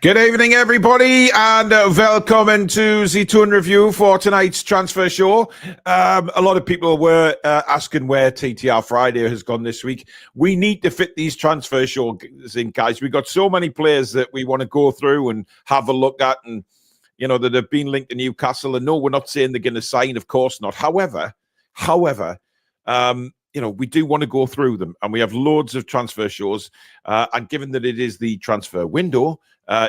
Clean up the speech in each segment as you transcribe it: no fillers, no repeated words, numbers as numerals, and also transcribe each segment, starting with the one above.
Good evening, everybody, and welcome to the Toon review for tonight's transfer show. A lot of people were asking where TTR Friday has gone this week. We need to fit these transfer shows in, guys. We've got so many players that we want to go through and have a look at, and you know that have been linked to Newcastle. And no, we're not saying they're going to sign, of course not. However, you know, we do want to go through them, and we have loads of transfer shows. And given that it is the transfer window,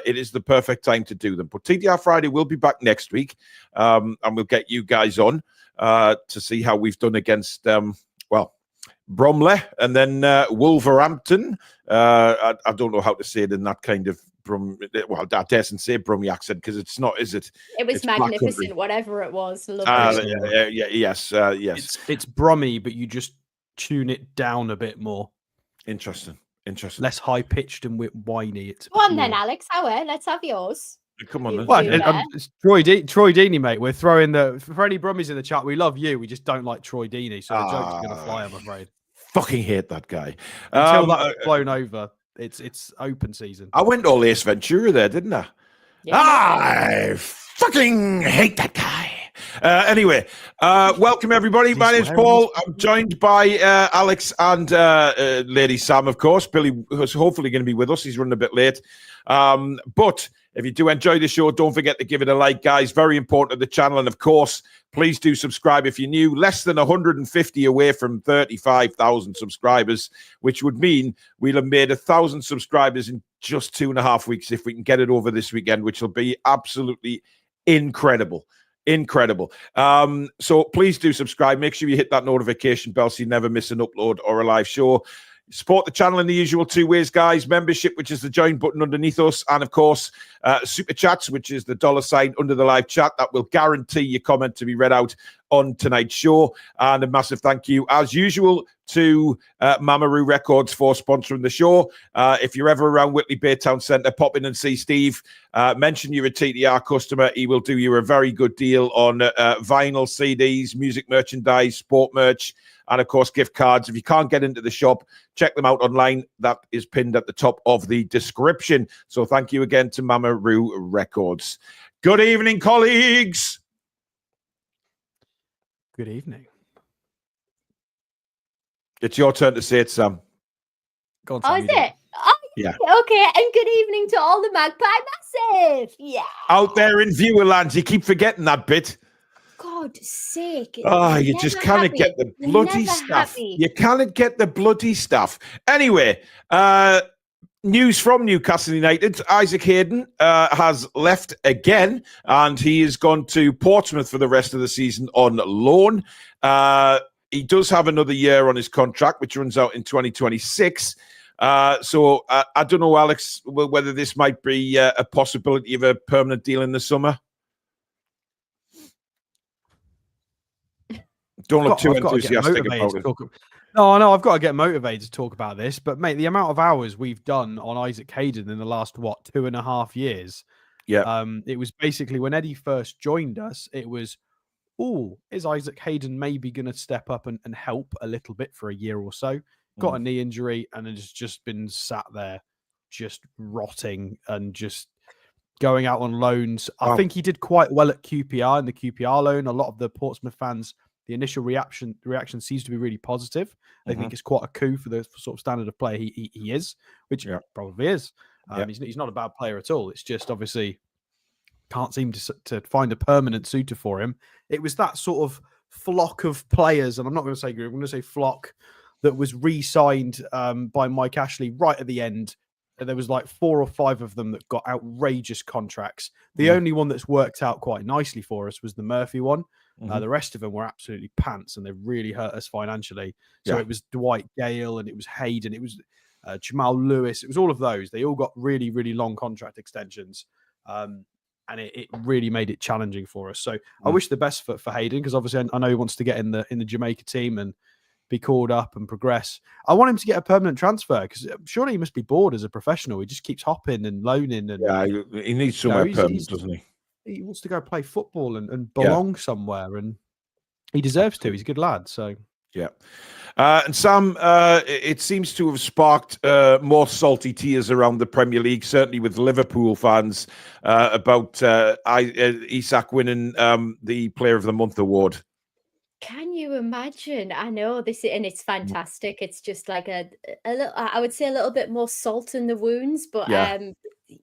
it is the perfect time to do them. But TTR Friday will be back next week, and we'll get you guys on to see how we've done against, Bromley and then Wolverhampton. I don't know how to say it in that kind of I daresn't say Brummy accent because it's not, is it? It was magnificent, whatever it was. Yes. It's Brummy, but you just tune it down a bit more. Interesting. Less high pitched and whiny. It's Go on then, Alex. Let's have yours. Come on, then. Well, it's Troy Deeney, mate. We're throwing for any Brummies in the chat. We love you. We just don't like Troy Deeney, so the joke's going to fly. I'm afraid. Fucking hate that guy. Until that's blown over, it's open season. I went all Ace Ventura there, didn't I? Yeah. I fucking hate that guy. Anyway, welcome everybody. My name's Paul. I'm joined by Alex and Lady Sam, of course. Billy was hopefully going to be with us. He's running a bit late. But if you do enjoy the show, don't forget to give it a like, guys. Very important to the channel. And of course, please do subscribe if you're new. Less than 150 away from 35,000 subscribers, which would mean we'll have made 1,000 subscribers in just 2.5 weeks if we can get it over this weekend, which will be absolutely incredible. So please do subscribe. Make sure you hit that notification bell so you never miss an upload or a live show. Support the channel in the usual two ways, guys. Membership, which is the join button underneath us, and of course super chats, which is the $ under the live chat. That will guarantee your comment to be read out on tonight's show. And a massive thank you, as usual, to Mamaroo Records for sponsoring the show. If you're ever around Whitley Bay Town Centre, pop in and see Steve. Mention you're a TTR customer. He will do you a very good deal on vinyl, CDs, music merchandise, sport merch, and of course gift cards. If you can't get into the shop, check them out online. That is pinned at the top of the description. So thank you again to Mamaroo Records. Good evening, colleagues. Good evening. It's your turn to say it, Sam. Go on, Oh, Sam, is it? Oh, yeah. Okay, and good evening to all the Magpie Massive. Yeah. Out there in viewerland, you keep forgetting that bit. God's sake. Oh, you just cannot get the bloody stuff. You cannot get the bloody stuff. Anyway, news from Newcastle United. Isak Hayden has left again, and he has gone to Portsmouth for the rest of the season on loan. He does have another year on his contract, which runs out in 2026. So I don't know, Alex, whether this might be a possibility of a permanent deal in the summer. Don't look too enthusiastic about it. No, I've got to get motivated to talk about this. But, mate, the amount of hours we've done on Isak Hayden in the last, 2.5 years? Yeah. It was basically when Eddie first joined us, it was, is Isak Hayden maybe going to step up and help a little bit for a year or so? Got a knee injury and has just been sat there just rotting and just going out on loans. I think he did quite well at QPR in the QPR loan. A lot of the Portsmouth fans, the initial reaction seems to be really positive. They think it's quite a coup for the sort of standard of player he is, which probably is. He's not a bad player at all. It's just obviously can't seem to find a permanent suitor for him. It was that sort of flock of players, and I'm not going to say group, I'm going to say flock, that was re-signed by Mike Ashley right at the end. There was like 4 or 5 of them that got outrageous contracts. The only one that's worked out quite nicely for us was the Murphy one. The rest of them were absolutely pants, and they really hurt us financially. So it was Dwight Gale, and it was Hayden, it was Jamal Lewis. It was all of those. They all got really, really long contract extensions. And it really made it challenging for us. So I wish the best for Hayden, because obviously I know he wants to get in the Jamaica team and be called up and progress. I want him to get a permanent transfer, because surely he must be bored as a professional. He just keeps hopping and loaning. And he needs somewhere permanent, doesn't he? He wants to go play football and belong somewhere, and he deserves to. He's a good lad. So Yeah. And Sam, it seems to have sparked more salty tears around the Premier League, certainly with Liverpool fans, about Isak winning the Player of the Month award. Can you imagine? I know this, and it's fantastic. It's just like a little, I would say a little bit more salt in the wounds, but Yeah.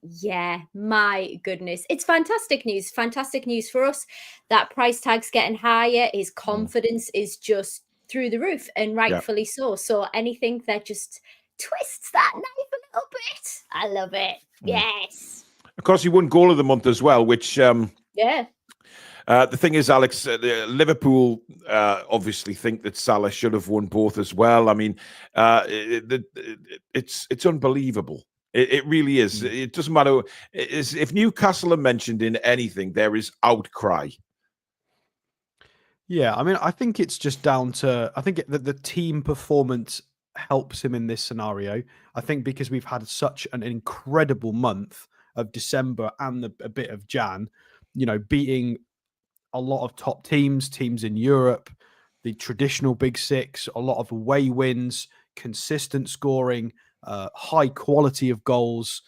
yeah, my goodness, it's fantastic news. Fantastic news for us. That price tag's getting higher. His confidence is just through the roof, and rightfully so. So anything that just twists that knife a little bit, I love it. Yes. Of course, he won Goal of the Month as well, which Yeah. the thing is, Alex, Liverpool obviously think that Salah should have won both as well. I mean, it's unbelievable. It really is. It doesn't matter. If Newcastle are mentioned in anything, there is outcry. Yeah, I mean, I think it's just down to, I think that the team performance helps him in this scenario. I think because we've had such an incredible month of December and a bit of Jan, beating a lot of top teams in Europe, the traditional Big Six, a lot of away wins, consistent scoring, high quality of goals,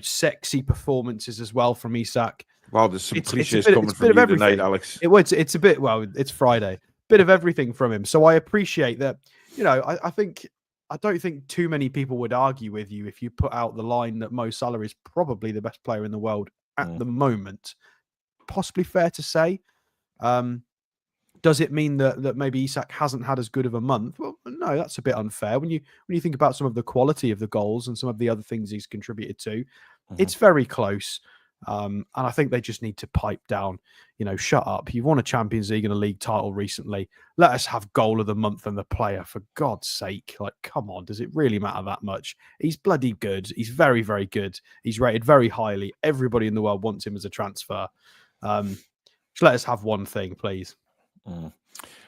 sexy performances as well from Isak. Wow, there's some cliches coming from you tonight, Alex. It's a bit, it's Friday. Bit of everything from him. So I appreciate that. I don't think too many people would argue with you if you put out the line that Mo Salah is probably the best player in the world at the moment. Possibly fair to say. Does it mean that maybe Isak hasn't had as good of a month? Well, no, that's a bit unfair. When you think about some of the quality of the goals and some of the other things he's contributed to, it's very close. And I think they just need to pipe down, shut up. You've won a Champions League and a league title recently. Let us have Goal of the Month and the player, for God's sake. Like, come on, does it really matter that much? He's bloody good. He's very, very good. He's rated very highly. Everybody in the world wants him as a transfer. Just let us have one thing, please.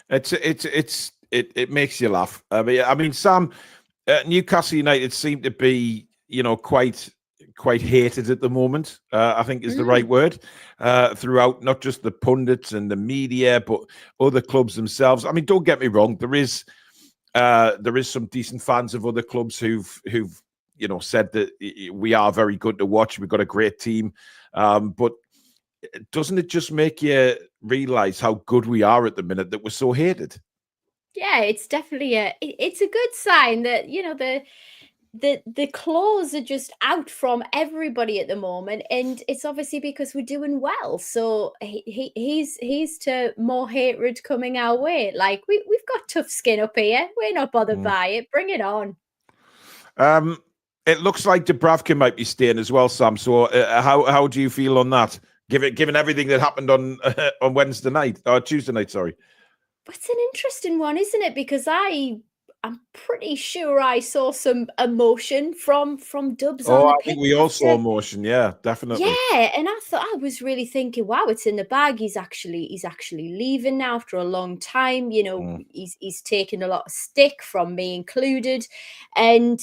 It makes you laugh. I mean, Sam, Newcastle United seem to be, quite hated at the moment. I think is the right word throughout, not just the pundits and the media, but other clubs themselves. I mean, don't get me wrong. There is some decent fans of other clubs who've said that we are very good to watch. We've got a great team, but doesn't it just make you realize how good we are at the minute that we're so hated? Yeah, it's definitely it's a good sign that the claws are just out from everybody at the moment, and it's obviously because we're doing well. So he's to more hatred coming our way. Like we've got tough skin up here. We're not bothered by it. Bring it on. It looks like Dubravka might be staying as well, Sam. So how do you feel on that? Given everything that happened on Wednesday night or Tuesday night, sorry. It's an interesting one, isn't it? Because I'm pretty sure I saw some emotion from Dubs on the pitch. I think we all saw emotion. Yeah, definitely. Yeah, and I was really thinking, wow, it's in the bag. He's actually leaving now after a long time. He's taken a lot of stick from me included, and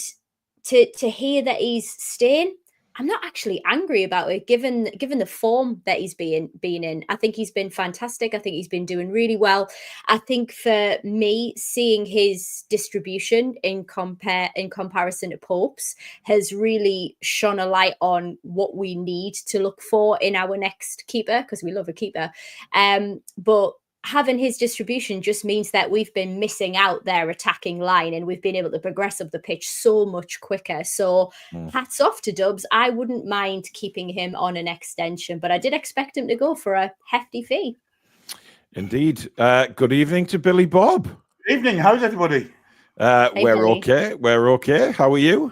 to hear that he's staying, I'm not actually angry about it, given the form that he's been in. I think he's been fantastic. I think he's been doing really well. I think for me, seeing his distribution in comparison to Pope's has really shone a light on what we need to look for in our next keeper, because we love a keeper. But having his distribution just means that we've been missing out their attacking line, and we've been able to progress up the pitch so much quicker. So hats off to Dubs. I wouldn't mind keeping him on an extension, but I did expect him to go for a hefty fee. Indeed. Good evening to Billy Bob. Evening. How's everybody? We're Billy. okay. We're okay. How are you?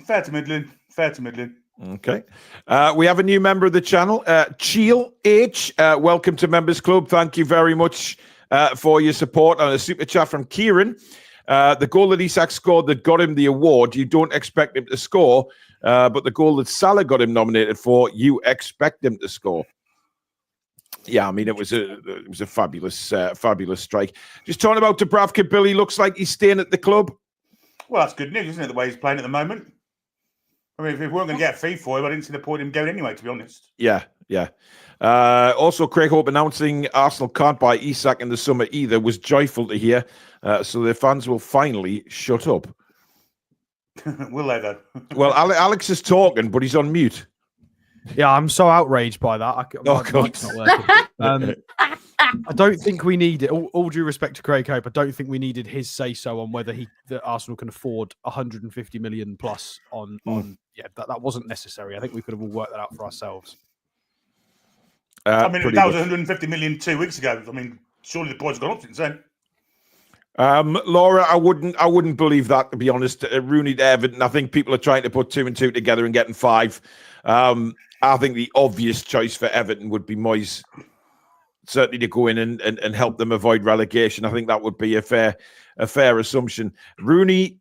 Fair to middling. Okay. We have a new member of the channel, Cheel H. Welcome to Members Club. Thank you very much for your support. And a super chat from Kieran. The goal that Isak scored that got him the award, you don't expect him to score. But the goal that Salah got him nominated for, you expect him to score. Yeah, I mean, it was a fabulous strike. Just talking about Dubravka, Billy, looks like he's staying at the club. Well, that's good news, isn't it, the way he's playing at the moment? I mean, if we weren't going to get a fee for him, I didn't see the point in him going anyway, to be honest. Yeah, Yeah. Also, Craig Hope announcing Arsenal can't buy Isak in the summer either was joyful to hear. So the fans will finally shut up. Will they, though? Well, Alex is talking, but he's on mute. Yeah, I'm so outraged by that. My God. mic's not working. I don't think we need it. All due respect to Craig Hope, I don't think we needed his say-so on whether that Arsenal can afford 150 million plus on. Yeah, that wasn't necessary. I think we could have all worked that out for ourselves. I mean, that was 150 million 2 weeks ago. I mean, surely the price has gone up since then. Laura, I wouldn't believe that, to be honest. Rooney to Everton, I think people are trying to put 2 and 2 together and getting 5. I think the obvious choice for Everton would be Moyes, certainly to go in and help them avoid relegation. I think that would be a fair assumption. Rooney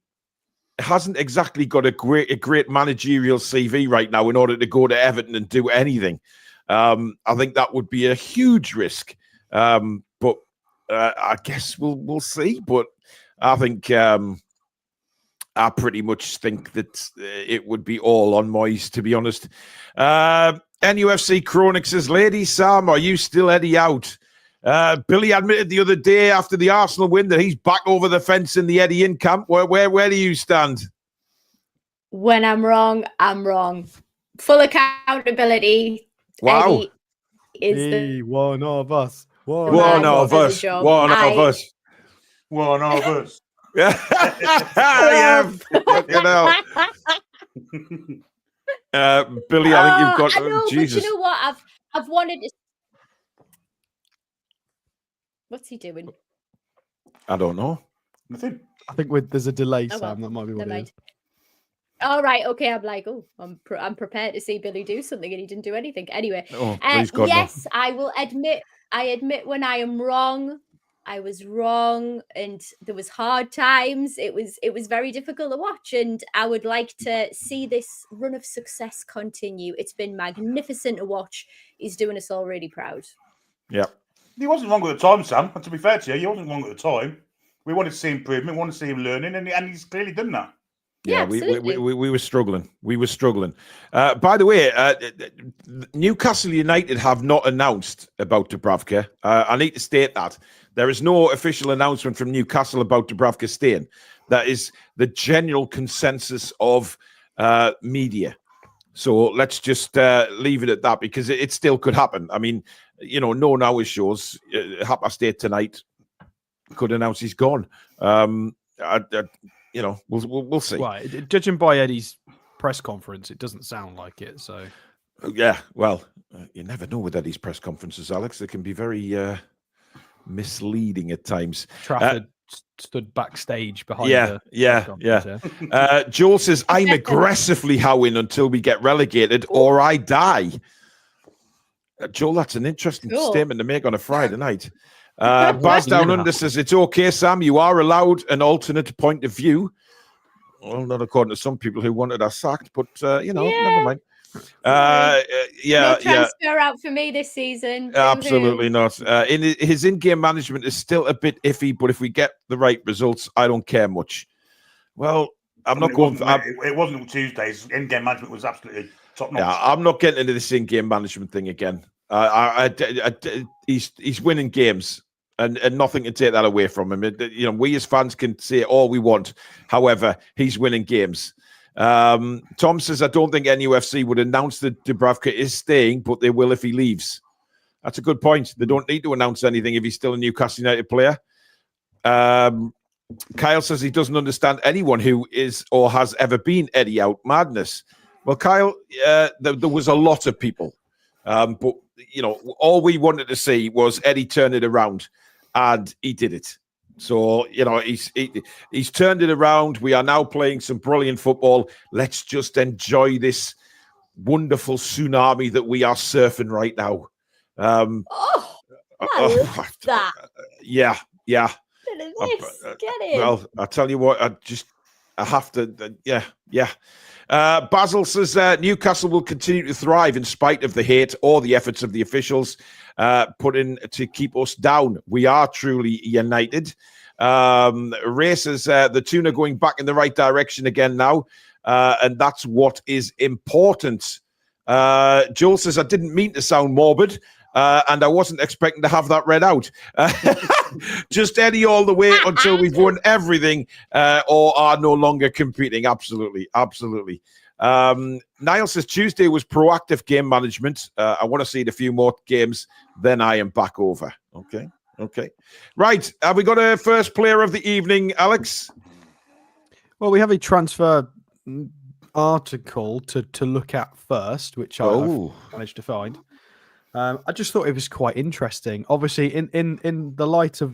hasn't exactly got a great managerial CV right now in order to go to Everton and do anything. I think that would be a huge risk. But I guess we'll see. But I think I pretty much think that it would be all on Moyes, to be honest. NUFC Chronic says, Lady Sam, are you still Eddie out? Billy admitted the other day after the Arsenal win that he's back over the fence in the Eddie in camp. Where do you stand? When I'm wrong, I'm wrong. Full accountability. Wow. Eddie is one of us. One of us. One of us. One of us. Yeah, you know. Billy, I think you've got. I know, Jesus. but you know what? I've wanted to. What's he doing? I don't know. Nothing. I think there's a delay, Sam. Well, that might be what it is. All right, okay. I'm like, I'm prepared to see Billy do something, and he didn't do anything. Anyway, please God, yes, no. I will admit. I admit when I am wrong. I was wrong, and there was hard times. It was very difficult to watch, and I would like to see this run of success continue. It's been magnificent to watch. He's doing us all really proud. Yeah. He wasn't wrong at the time, Sam. And to be fair to you, he wasn't wrong at the time. We wanted to see improvement, we wanted to see him learning, and he's clearly done that. Yeah, we were struggling. We were struggling. By the way, Newcastle United have not announced about Dubravka. I need to state that. There is no official announcement from Newcastle about Dubravka staying. That is the general consensus of media. So let's just leave it at that, because it still could happen. I mean, you know, no one hours shows. 8:30 tonight could announce he's gone. You know, we'll see. Right, judging by Eddie's press conference, it doesn't sound like it. So, yeah, well, you never know with Eddie's press conferences, Alex. They can be very misleading at times. Trafford stood backstage behind. Joel says, "I'm aggressively howling until we get relegated, or I die." Joel, that's an interesting statement to make on a Friday night. Baz Down Under says, it's okay, Sam. You are allowed an alternate point of view. Well, not according to some people who wanted us sacked, but, never mind. No transfer out for me this season. Absolutely not. His in-game management is still a bit iffy, but if we get the right results, I don't care much. Well, it wasn't Tuesdays. In-game management was absolutely top-notch. Yeah, I'm not getting into this in-game management thing again. He's winning games, and nothing can take that away from him. You know, we as fans can say all we want. However, he's winning games. Tom says, I don't think NUFC would announce that Dubravka is staying, but they will if he leaves. That's a good point. They don't need to announce anything if he's still a Newcastle United player. Kyle says he doesn't understand anyone who is or has ever been Eddie out. Madness. Well, Kyle, there was a lot of people. But, you know, all we wanted to see was Eddie turn it around, and he did it. So, you know, he's turned it around. We are now playing some brilliant football. Let's just enjoy this wonderful tsunami that we are surfing right now. I love that. Yeah. Get in. Well, I tell you what, I have to, yeah. Basil says Newcastle will continue to thrive in spite of the hate or the efforts of the officials put in to keep us down. We are truly united. Ray says the Toon are going back in the right direction again now, and that's what is important. Joel says, I didn't mean to sound morbid, and I wasn't expecting to have that read out. Just Eddie all the way until we've won everything or are no longer competing. Absolutely. Absolutely. Niall says, Tuesday was proactive game management. I want to see it a few more games, then I am back over. Okay. Right. Have we got a first player of the evening, Alex? Well, we have a transfer article to look at first, which I managed to find. I just thought it was quite interesting. Obviously, in the light of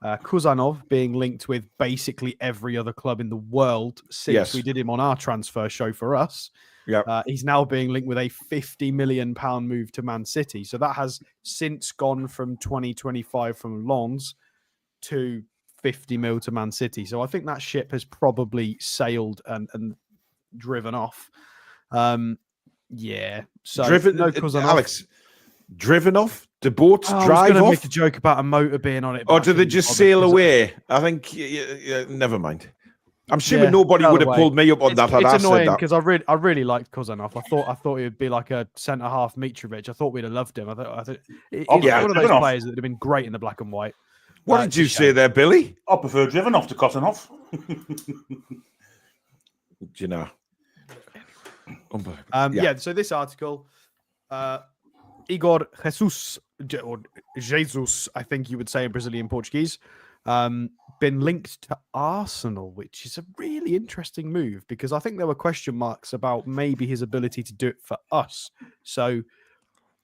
Kuzanov being linked with basically every other club in the world since we did him on our transfer show for us. Yeah, he's now being linked with a £50 million move to Man City. So that has since gone from 2025 from Lens to 50 mil to Man City. So I think that ship has probably sailed and driven off. Yeah. So driven, no Kuzanov. Alex, driven off? Do boats drive off? I was going to make a joke about a motor being on it. Or do they just sail away? I think, never mind. I'm sure nobody would have pulled me up on that. It's annoying because I really liked Kuzanov. I thought he would be like a centre half Mitrovic. I thought we'd have loved him. I thought he's one of those players that would have been great in the black and white. What did you say there, Billy? I prefer driven off to Kuzanov. Do you know? So this article, Igor Jesus, or Jesus, I think you would say in Brazilian Portuguese, been linked to Arsenal, which is a really interesting move because I think there were question marks about maybe his ability to do it for us. So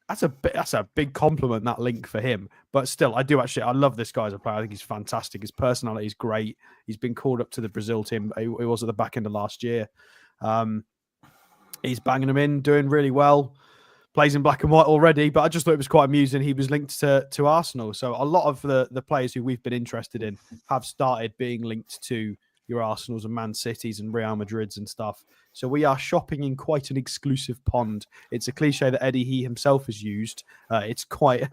that's a big compliment, that link for him. But still, I love this guy as a player. I think he's fantastic. His personality is great. He's been called up to the Brazil team. He was at the back end of last year. He's banging them in, doing really well. Plays in black and white already, but I just thought it was quite amusing. He was linked to Arsenal. So a lot of the players who we've been interested in have started being linked to your Arsenals and Man Cities and Real Madrids and stuff. So we are shopping in quite an exclusive pond. It's a cliche that Eddie he himself has used. It's quite...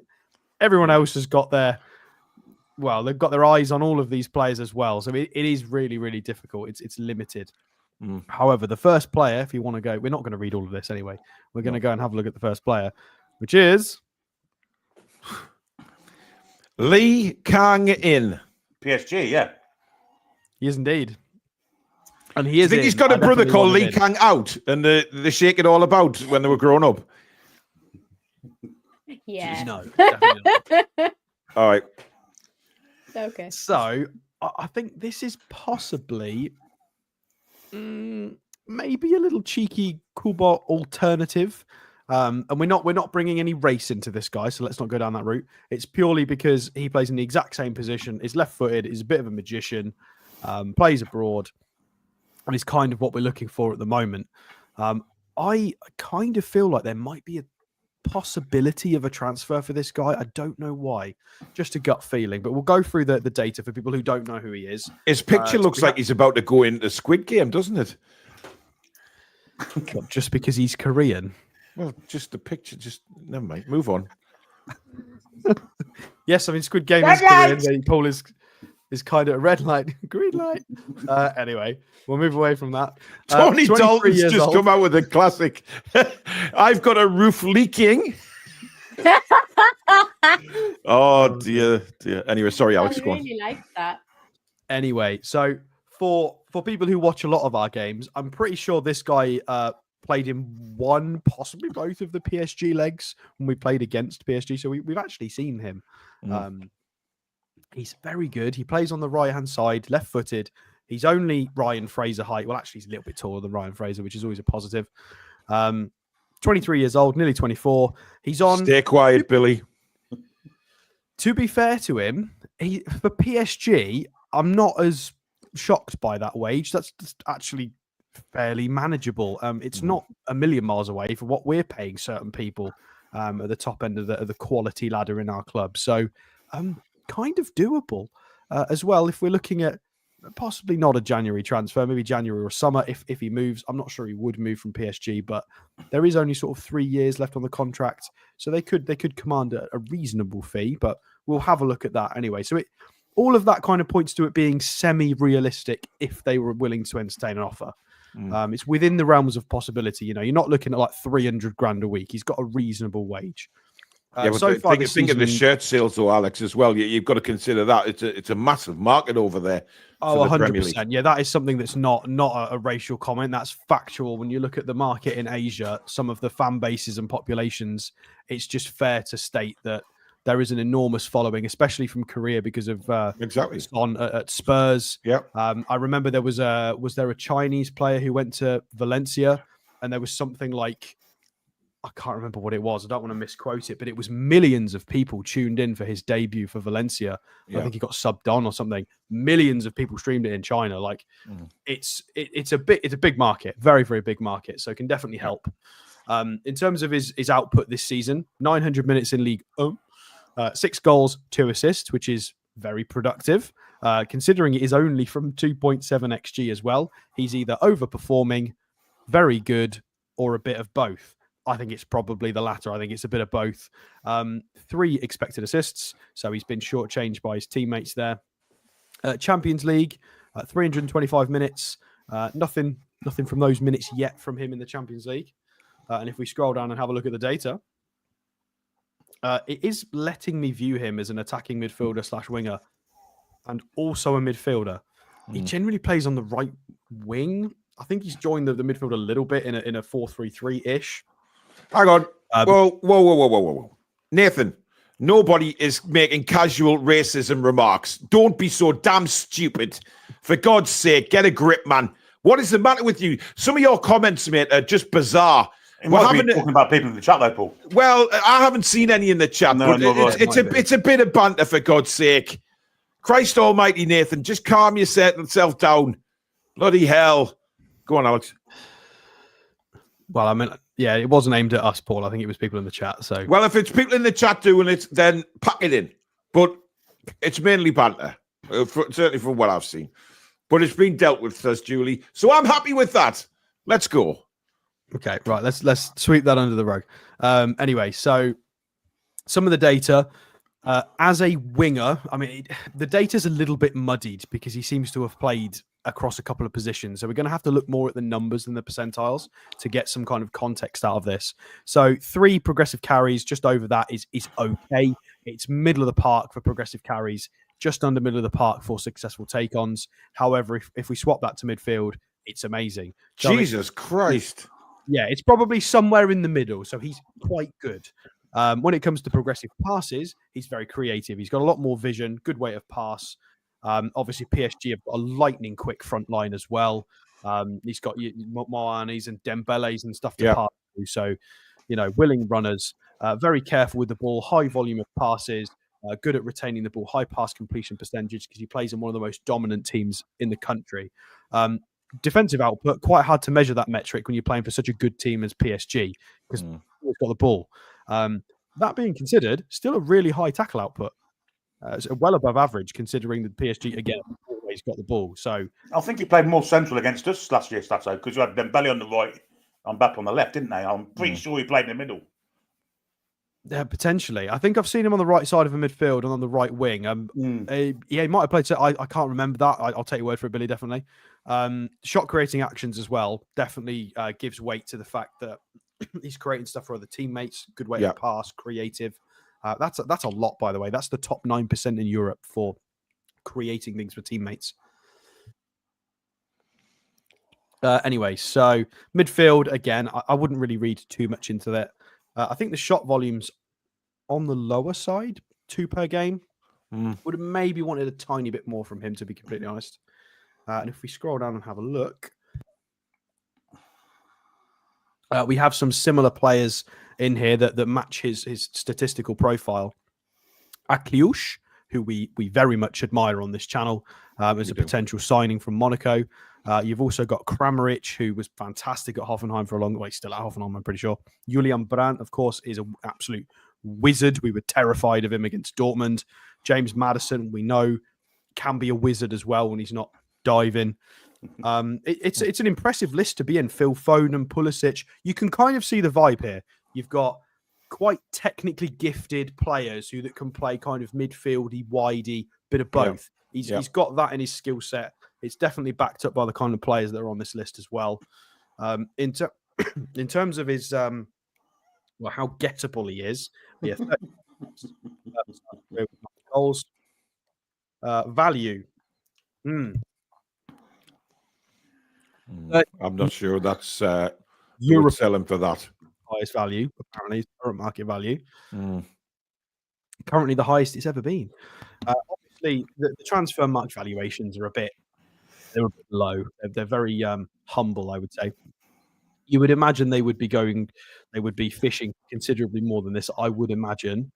Everyone else has got they've got their eyes on all of these players as well. So it is really, really difficult. It's limited. However, the first player, if you want to go, we're not going to read all of this anyway. We're going to go and have a look at the first player, which is Lee Kang-in. PSG, yeah. He is indeed. And he is. I think he's got a brother called Lee Kang-out, and they shake it all about when they were growing up. Yeah. No, definitely not. All right. Okay. So I think this is possibly maybe a little cheeky Kuba alternative. And we're not bringing any race into this guy, so let's not go down that route. It's purely because he plays in the exact same position, is left-footed, is a bit of a magician, plays abroad, and is kind of what we're looking for at the moment. I kind of feel like there might be a possibility of a transfer for this guy. I don't know why, just a gut feeling, but we'll go through the data for people who don't know who he is. His picture looks like he's about to go into Squid Game, doesn't it? Just because he's Korean. Well, just the picture, never mind. Move on. Yes, I mean Squid Game is Korean. Paul is kind of a red light, green light. Anyway, we'll move away from that. Tony Dalton's just come out with a classic. I've got a roof leaking. Oh dear. Anyway, sorry, Alex. I really like that. Anyway, so for people who watch a lot of our games, I'm pretty sure this guy played in one, possibly both of the PSG legs when we played against PSG. So we've actually seen him. He's very good. He plays on the right-hand side, left-footed. He's only Ryan Fraser height. Well, actually, he's a little bit taller than Ryan Fraser, which is always a positive. 23 years old, nearly 24. He's on... Stay quiet, Billy. To be fair to him, for PSG, I'm not as shocked by that wage. That's actually fairly manageable. It's not a million miles away from what we're paying certain people at the top end of the quality ladder in our club. So... kind of doable as well if we're looking at possibly not a January transfer, maybe January or summer if he moves. I'm not sure he would move from PSG, but there is only sort of 3 years left on the contract, so they could command a reasonable fee, but we'll have a look at that anyway. So all of that kind of points to it being semi-realistic if they were willing to entertain an offer. It's within the realms of possibility. You know, you're not looking at like 300 grand a week. He's got a reasonable wage. But so far this think of the season, shirt sales though, Alex, as well. You've got to consider that it's a massive market over there. Oh, for the Premier League. 100%. Yeah, that is something that's not a racial comment. That's factual. When you look at the market in Asia, some of the fan bases and populations, it's just fair to state that there is an enormous following, especially from Korea because of exactly on at Spurs. Yeah. I remember there was there a Chinese player who went to Valencia, and there was something like, I can't remember what it was. I don't want to misquote it, but it was millions of people tuned in for his debut for Valencia. Yeah. I think he got subbed on or something. Millions of people streamed it in China. Like it's a big market, very, very big market. So it can definitely help. In terms of his output this season, 900 minutes in League 6 goals, 2 assists, which is very productive. Considering it is only from 2.7 XG as well. He's either overperforming, very good, or a bit of both. I think it's probably the latter. I think it's a bit of both. 3 expected assists, so he's been shortchanged by his teammates there. Champions League, 325 minutes. Nothing from those minutes yet from him in the Champions League. And if we scroll down and have a look at the data, it is letting me view him as an attacking midfielder / winger and also a midfielder. He generally plays on the right wing. I think he's joined the midfield a little bit in a 4-3-3-ish. Hang on. Whoa. Nathan, nobody is making casual racism remarks. Don't be so damn stupid. For God's sake, get a grip, man. What is the matter with you? Some of your comments, mate, are just bizarre. We're talking about people in the chat, though, Paul. Well, I haven't seen any in the chat, but it's a bit of banter, for God's sake. Christ almighty, Nathan, just calm yourself down. Bloody hell. Go on, Alex. Well, I mean, yeah, it wasn't aimed at us, Paul. I think it was people in the chat. So, well, if it's people in the chat doing it, then pack it in. But it's mainly banter, certainly from what I've seen. But it's been dealt with, says Julie. So I'm happy with that. Let's go. Okay, right. Let's sweep that under the rug. Anyway, so some of the data as a winger. I mean, the data's a little bit muddied because he seems to have played across a couple of positions. So we're going to have to look more at the numbers than the percentiles to get some kind of context out of this. So 3 progressive carries, just over that is okay. It's middle of the park for progressive carries, just under middle of the park for successful take-ons. However, if we swap that to midfield, it's amazing. So Jesus Christ. Yeah, it's probably somewhere in the middle. So he's quite good. When it comes to progressive passes, he's very creative. He's got a lot more vision, good way of pass. Obviously, PSG have got a lightning quick front line as well. He's got Moanis and Dembele's and stuff to pass through. So, willing runners, very careful with the ball, high volume of passes, good at retaining the ball, high pass completion percentage because he plays in one of the most dominant teams in the country. Defensive output, quite hard to measure that metric when you're playing for such a good team as PSG because he's got the ball. That being considered, still a really high tackle output. So well above average, considering that PSG, again, always got the ball. So I think he played more central against us last year, Stato, because you had Dembele on the right and Mbappe on the left, didn't they? I'm pretty sure he played in the middle. Yeah, potentially. I think I've seen him on the right side of the midfield and on the right wing. He might have played. I can't remember that. I'll take your word for it, Billy, definitely. Shot creating actions as well definitely gives weight to the fact that he's creating stuff for other teammates. Good way to pass, creative. That's a lot, by the way. That's the top 9% in Europe for creating things for teammates. Anyway, so midfield, again, I wouldn't really read too much into that. I think the shot volume's on the lower side, 2 per game. Would have maybe wanted a tiny bit more from him, to be completely honest. And if we scroll down and have a look, we have some similar players in here that match his statistical profile. Akliouche, who we very much admire on this channel, as a potential signing from Monaco. You've also got Kramaric, who was fantastic at Hoffenheim for a long way. He's still at Hoffenheim, I'm pretty sure. Julian Brandt, of course, is an absolute wizard. We were terrified of him against Dortmund. James Maddison, we know, can be a wizard as well when he's not diving. It's an impressive list to be in. Phil Foden, Pulisic. You can kind of see the vibe here. You've got quite technically gifted players that can play kind of midfieldy, widey, bit of both. He's got that in his skill set. it's definitely backed up by the kind of players that are on this list as well. In terms of his how gettable he is, yeah, 30 goals, value. I'm not sure that's you Europe would sell him for that. highest value, apparently, current market value. Currently the highest it's ever been. Obviously, the transfer market valuations are a bit low. They're very humble, I would say. You would imagine they would be fishing considerably more than this, I would imagine.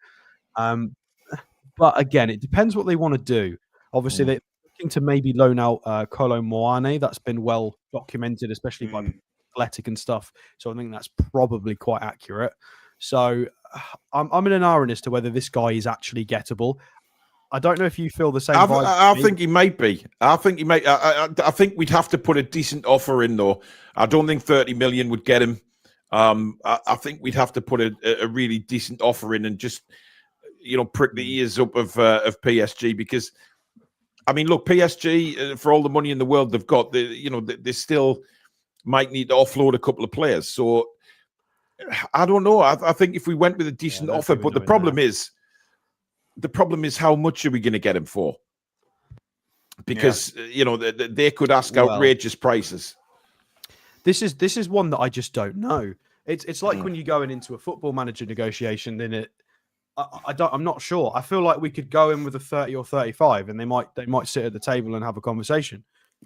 But again, it depends what they want to do. Obviously, they're looking to maybe loan out Kolo Muani. That's been well documented, especially by Athletic and stuff. So I think that's probably quite accurate. So I'm in an iron as to whether this guy is actually gettable. I don't know if you feel the same. I think he might be. I think he might. I think we'd have to put a decent offer in, though. I don't think 30 million would get him. I think we'd have to put a really decent offer in and just, prick the ears up of PSG, because, I mean, look, PSG, for all the money in the world they've got, they still might need to offload a couple of players. So I don't know. I think if we went with a decent offer, but the problem is how much are we going to get him for? Because they could ask outrageous prices. This is one that I just don't know. It's like when you're going into a football manager negotiation, then I'm not sure. I feel like we could go in with a 30 or 35, and they might sit at the table and have a conversation.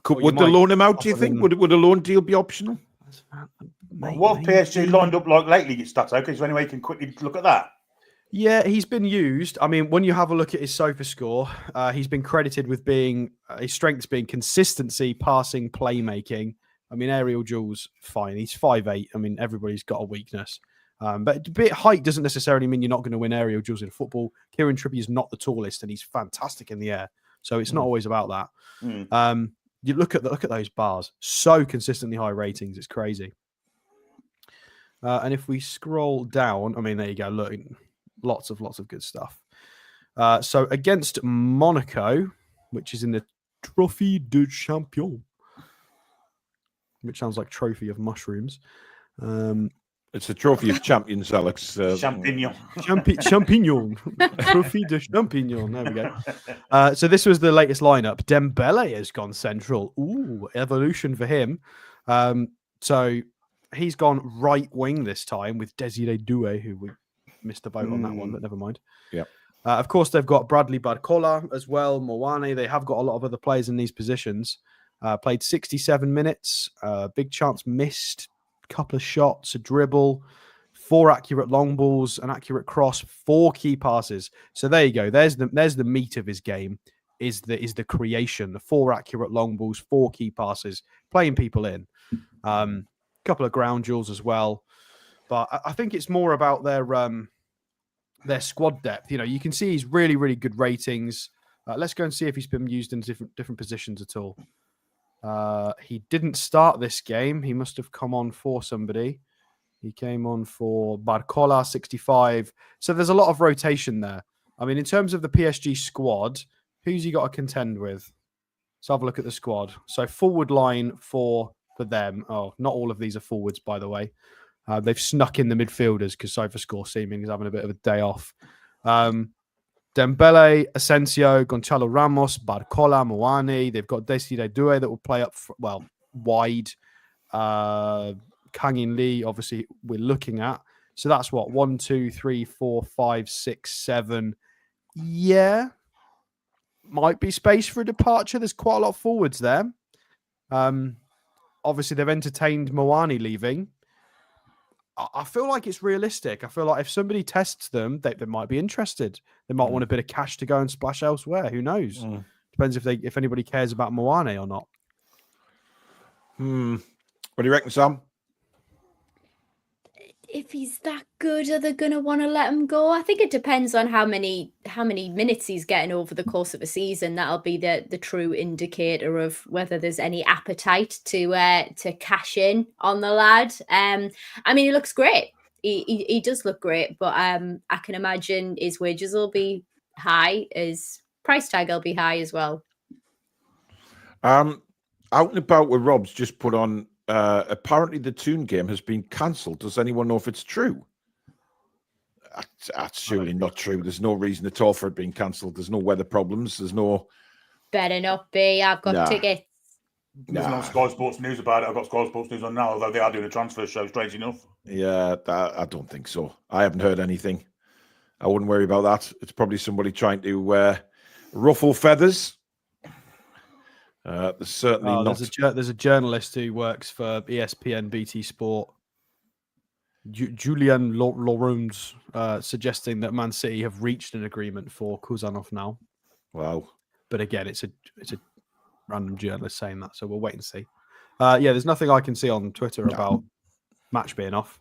Would they loan him out? Do you think would a loan deal be optional? What PSG lined up like lately, Stato? Because anyway, you can quickly look at that. Yeah, he's been used. I mean, when you have a look at his SOFA score, he's been credited with being his strengths being consistency, passing, playmaking. I mean, aerial duels, fine. He's 5'8". I mean, everybody's got a weakness. But a bit height doesn't necessarily mean you're not going to win aerial duels in football. Kieran Trippier is not the tallest, and he's fantastic in the air. So it's not always about that. You look at those bars, so consistently high ratings. It's crazy. And if we scroll down, I mean, there you go. Look, lots of good stuff. So against Monaco, which is in the Trophée de Champion, which sounds like trophy of mushrooms. It's a trophy of champions, Alex. Champignon. Champignon. Trophy de Champignon. There we go. So this was the latest lineup. Dembele has gone central. Ooh, evolution for him. So he's gone right wing this time with Desiree Doué, who we missed a vote on that one, but never mind. Yeah. Of course, they've got Bradley Barcola as well, Moane. They have got a lot of other players in these positions. Played 67 minutes. Big chance missed. Couple of shots, a dribble, 4 accurate long balls, an accurate cross, 4 key passes. So there you go. There's the meat of his game. Is the creation, the 4 accurate long balls, 4 key passes, playing people in. Couple of ground duels as well. But I think it's more about their squad depth. You can see he's really, really good ratings. Let's go and see if he's been used in different positions at all. He didn't start this game. He must have come on for somebody. He came on for Barcola, 65. So there's a lot of rotation there. I mean, in terms of the PSG squad, who's he got to contend with? Let's have a look at the squad. So forward line for them. Oh, not all of these are forwards, by the way. They've snuck in the midfielders because SofaScore seeming is having a bit of a day off. Dembele, Asensio, Gonçalo Ramos, Barcola, Moani. They've got Desiree Doué that will play up, wide. Kang-in Lee, obviously, we're looking at. So that's what? 1, 2, 3, 4, 5, 6, 7. Yeah. Might be space for a departure. There's quite a lot of forwards there. Obviously, they've entertained Moani leaving. I feel like it's realistic. I feel like if somebody tests them, they might be interested. They might want a bit of cash to go and splash elsewhere. Who knows? Depends if anybody cares about Moane or not. What do you reckon, Sam? If he's that good, are they going to want to let him go? I think it depends on how many minutes he's getting over the course of a season. That'll be the true indicator of whether there's any appetite to cash in on the lad. I mean, he looks great. He does look great, but I can imagine his wages will be high. His price tag will be high as well. Out and About with Rob's just put on, apparently the Toon game has been cancelled. Does anyone know if it's true? That's surely not true. There's no reason at all for it being cancelled. There's no weather problems. There's no... Better not be. I've got tickets. There's no Sky Sports News about it. I've got Sky Sports News on now, although they are doing a transfer show, strange enough. Yeah, I don't think so. I haven't heard anything. I wouldn't worry about that. It's probably somebody trying to ruffle feathers. There's certainly not. There's a journalist who works for ESPN BT Sport, Julian Laurens, suggesting that Man City have reached an agreement for Kuzanov now. Wow. But again, it's a random journalist saying that, so we'll wait and see. There's nothing I can see on Twitter about match being off.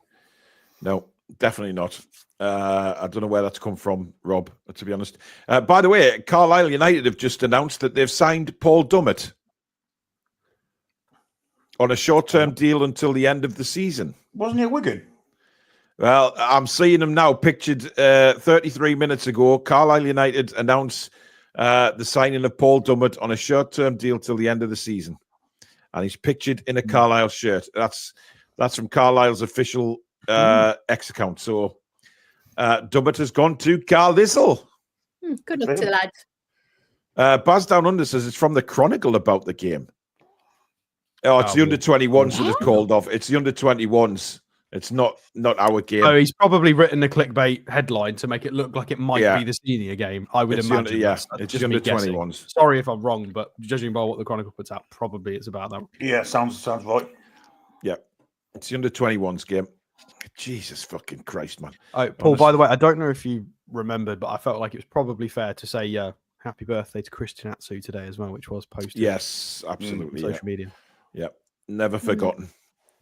No, definitely not. I don't know where that's come from, Rob, to be honest. By the way, Carlisle United have just announced that they've signed Paul Dummett on a short-term deal until the end of the season. Wasn't he at Wigan? Well, I'm seeing him now pictured 33 minutes ago. Carlisle United announced the signing of Paul Dummett on a short-term deal till the end of the season. And he's pictured in a Carlisle shirt. That's from Carlisle's official X account. So Dummett has gone to Carlisle. Good luck to the lad. Baz Down Under says it's from the Chronicle about the game. Oh, it's the under-21s that have called off. It's the under-21s. It's not our game. Oh, he's probably written a clickbait headline to make it look like it might be the senior game. I would imagine. It's just under 21s. Sorry if I'm wrong, but judging by what the Chronicle puts out, probably it's about that. Yeah, sounds right. Yeah, it's the under 21s game. Jesus fucking Christ, man. Oh, Paul. By the way, I don't know if you remembered, but I felt like it was probably fair to say happy birthday to Christian Atsu today as well, which was posted. Yes, absolutely. Social media. Yeah, never forgotten.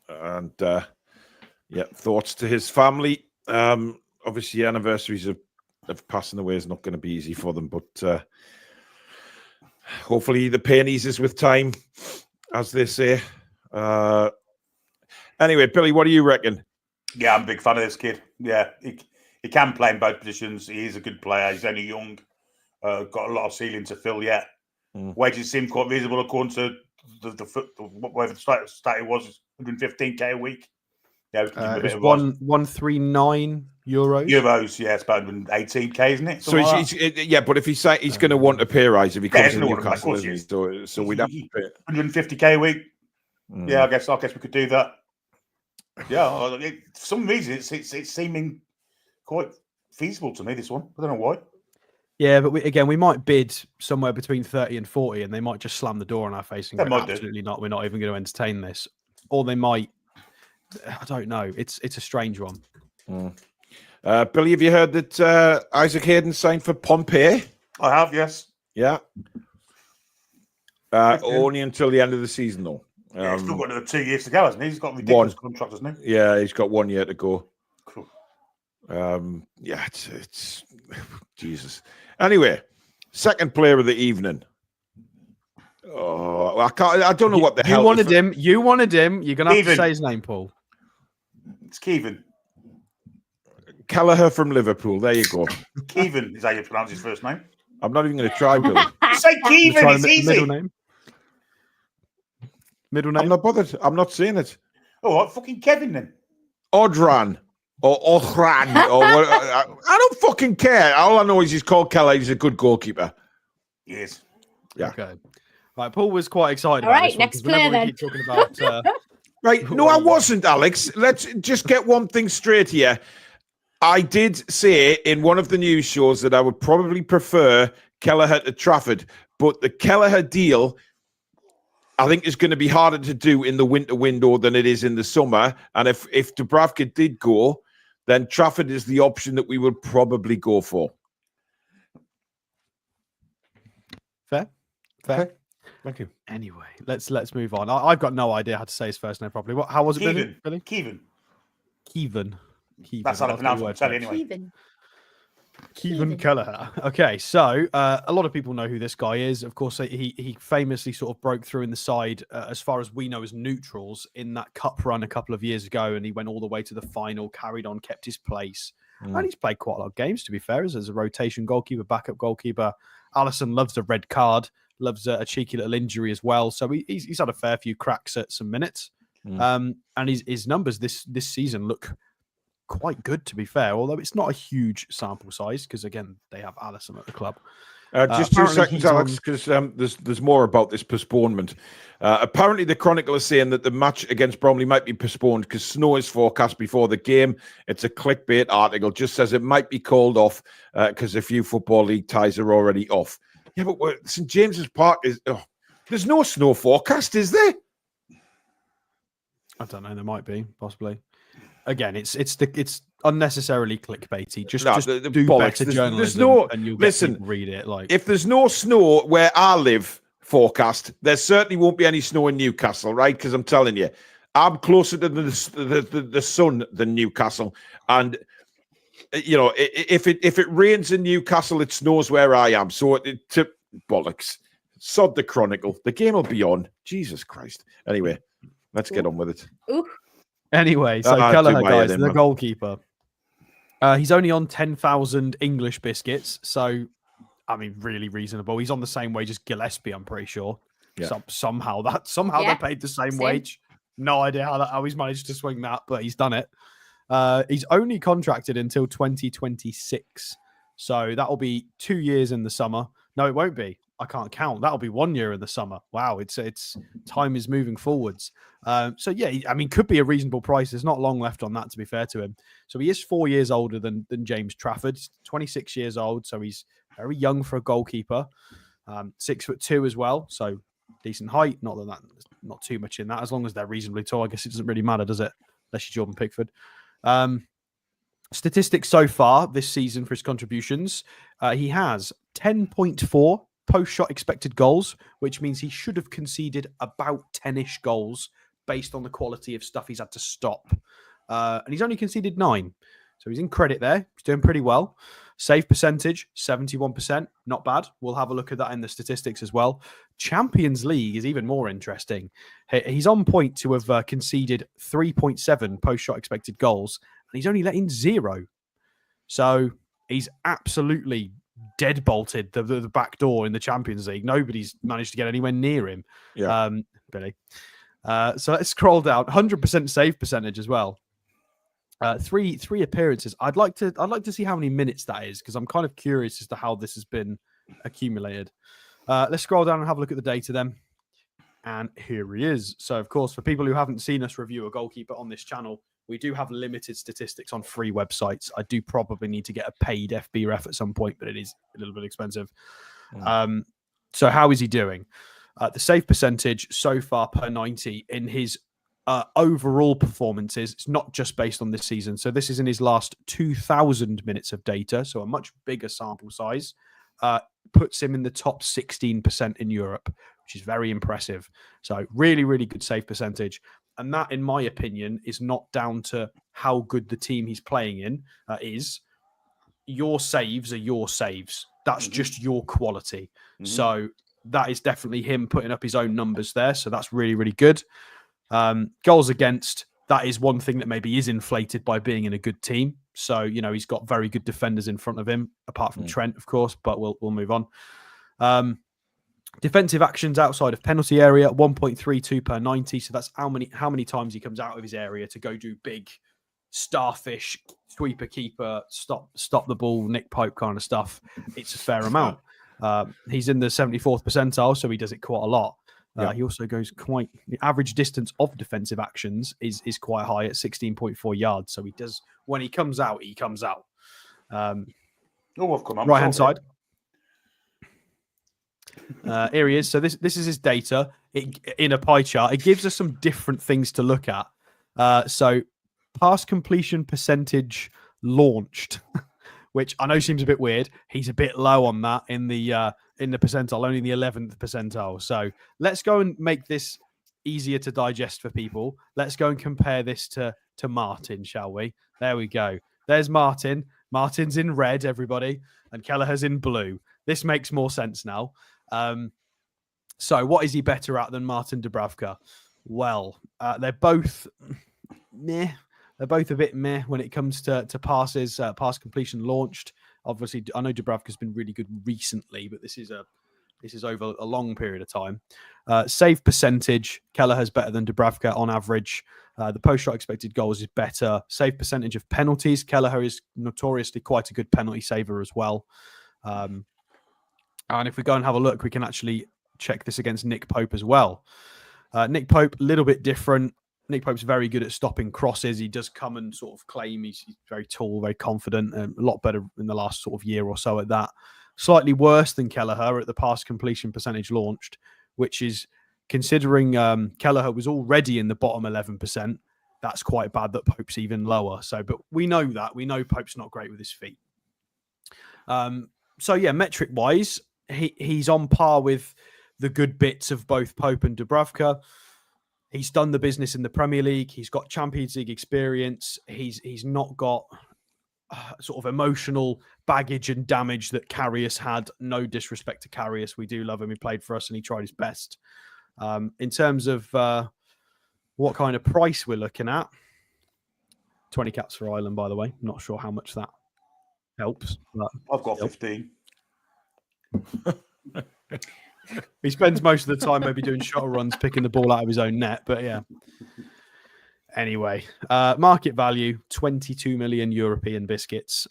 And thoughts to his family. Obviously, anniversaries of passing away is not going to be easy for them, but hopefully the pain eases with time, as they say. Anyway, Billy, what do you reckon? Yeah, I'm a big fan of this kid. Yeah, he can play in both positions. He is a good player. He's only young. Got a lot of ceiling to fill yet. Wages seem quite reasonable according to whatever the stat it was, 115k a week. Yeah, it's 139 euros. Euros, yeah, it's about 118k, isn't it? So but if he's going to want a pay rise if he comes to Newcastle, so we'd have to pay 150k a week. Yeah, I guess we could do that. Yeah, for some reason it's seeming quite feasible to me. This one, I don't know why. Yeah, but we might bid somewhere between 30 and 40, and they might just slam the door in our face and go, absolutely not. We're not even going to entertain this, or they might. I don't know. It's a strange one. Billy, have you heard that Isak Hayden signed for Pompey? I have, yes. Yeah. Only until the end of the season, though. He's still got another 2 years to go, hasn't he? He's got a ridiculous contract, hasn't he? Yeah, he's got 1 year to go. Cool. It's Jesus. Anyway, second player of the evening. Oh, I don't know what the hell. You wanted him. You're going to have to say his name, Paul. It's Kevin. Kelleher from Liverpool. There you go. Kevin is how you pronounce his first name. I'm not even going to try, Billy. Say Kevin. It's easy. Middle name. I'm not bothered. I'm not saying it. Oh, what? Fucking Kevin then. Odran or Ochran or what, I don't fucking care. All I know is he's called Kelleher. He's a good goalkeeper. He is. Yeah. Okay. Right, Paul was quite excited. All about right, this next one, player then. keep talking about, right. No, I wasn't, Alex. Let's just get one thing straight here. I did say in one of the news shows that I would probably prefer Kelleher to Trafford, but the Kelleher deal, I think, is going to be harder to do in the winter window than it is in the summer. And if Dubravka did go, then Trafford is the option that we would probably go for. Fair. Okay. Thank you. Anyway, let's move on. I've got no idea how to say his first name properly. How was it, Billy? Kevin. That's how to pronounce it anyway. Kevin Kelleher. Okay, so a lot of people know who this guy is. Of course, he famously sort of broke through in the side, as far as we know, as neutrals in that cup run a couple of years ago, and he went all the way to the final, carried on, kept his place. And he's played quite a lot of games, to be fair, as a rotation goalkeeper, backup goalkeeper. Alisson loves the red card. loves a cheeky little injury as well. So he's had a fair few cracks at some minutes. And his numbers this season look quite good, to be fair, although it's not a huge sample size because, again, they have Alisson at the club. Just 2 seconds, Alex, because there's more about this postponement. Apparently, the Chronicle is saying that the match against Bromley might be postponed because snow is forecast before the game. It's a clickbait article. Just says it might be called off because a few Football League ties are already off. Yeah, but St James's Park is... Oh, there's no snow forecast, is there? I don't know. There might be, possibly. Again, it's unnecessarily clickbaity. Just do bollocks. better journalism, and you'll read it. Like, if there's no snow where I live forecast, there certainly won't be any snow in Newcastle, right? Because I'm telling you, I'm closer to the sun than Newcastle, and you know, if it rains in Newcastle, it snows where I am. So bollocks. Sod the Chronicle. The game will be on. Jesus Christ. Anyway, let's get on with it. Ooh. Anyway, so Kelleher, guys, the goalkeeper. He's only on 10,000 English biscuits. So, I mean, really reasonable. He's on the same wage as Gillespie, I'm pretty sure. Yeah. Somehow they're paid the same wage. No idea how he's managed to swing that, but he's done it. He's only contracted until 2026. So that'll be 2 years in the summer. No, it won't be. I can't count. That'll be 1 year in the summer. Wow, it's time is moving forwards. So yeah, I mean, could be a reasonable price. There's not long left on that, to be fair to him. So he is 4 years older than James Trafford. 26 years old, so he's very young for a goalkeeper. 6'2" as well, so decent height. Not too much in that. As long as they're reasonably tall, I guess it doesn't really matter, does it? Unless you're Jordan Pickford. Statistics so far this season for his contributions, he has 10.4 post-shot expected goals, which means he should have conceded about 10-ish goals based on the quality of stuff he's had to stop. And he's only conceded 9. So he's in credit there. He's doing pretty well. Save percentage, 71%. Not bad. We'll have a look at that in the statistics as well. Champions League is even more interesting. He's on point to have conceded 3.7 post-shot expected goals, and he's only let in 0. So he's absolutely deadbolted the back door in the Champions League. Nobody's managed to get anywhere near him. Yeah. Billy. So let's scroll down. 100% save percentage as well. Three appearances. I'd like to see how many minutes that is, because I'm kind of curious as to how this has been accumulated. Let's scroll down and have a look at the data then. And here he is. So, of course, for people who haven't seen us review a goalkeeper on this channel, we do have limited statistics on free websites. I do probably need to get a paid FB ref at some point, but it is a little bit expensive. So how is he doing? The save percentage so far per 90 in his overall performances. It's not just based on this season. So this is in his last 2,000 minutes of data. So a much bigger sample size. Puts him in the top 16% in Europe, which is very impressive. So really, really good save percentage. And that, in my opinion, is not down to how good the team he's playing in is. Your saves are your saves. That's just your quality. So that is definitely him putting up his own numbers there. So that's really, really good. Goals against, that is one thing that maybe is inflated by being in a good team. So, you know, he's got very good defenders in front of him, apart from Trent, of course, but we'll move on. Defensive actions outside of penalty area, 1.32 per 90. So that's how many times he comes out of his area to go do big starfish, sweeper keeper, stop the ball, nick pipe kind of stuff. It's a fair amount. He's in the 74th percentile, so he does it quite a lot. He also goes the average distance of defensive actions is quite high at 16.4 yards. So he does, when he comes out, he comes out. I've come on. Right hand side. Here he is. So this is his data in a pie chart. It gives us some different things to look at. So pass completion percentage launched, which I know seems a bit weird. He's a bit low on that in the percentile, only the 11th percentile. So let's go and make this easier to digest for people. Let's go and compare this to Martin, shall we? There we go. There's Martin. Martin's in red, everybody, and Kelleher's in blue. This makes more sense now. So what is he better at than Martin Dubravka? Well, they're both meh. They're both a bit meh when it comes to passes, pass completion launched. Obviously, I know Dubravka's been really good recently, but this is a This is over a long period of time. Save percentage, Kelleher's better than Dubravka on average. The post-shot expected goals is better. Save percentage of penalties, Kelleher is notoriously quite a good penalty saver as well. And if we go and have a look, we can actually check this against Nick Pope as well. Nick Pope, a little bit different. Nick Pope's very good at stopping crosses. He does come and sort of claim he's very tall, very confident, and a lot better in the last sort of year or so at that. Slightly worse than Kelleher at the pass completion percentage launched, which is, considering Kelleher was already in the bottom 11%, that's quite bad that Pope's even lower. So, but we know that. We know Pope's not great with his feet. So yeah, metric-wise, he's on par with the good bits of both Pope and Dubravka. He's done the business in the Premier League. He's got Champions League experience. He's not got sort of emotional baggage and damage that Karius had. No disrespect to Karius. We do love him. He played for us and he tried his best. In terms of what kind of price we're looking at, 20 caps for Ireland, by the way. Not sure how much that helps. But I've got 15. He spends most of the time maybe doing shot runs, picking the ball out of his own net. But yeah. Anyway, market value, 22 million European biscuits.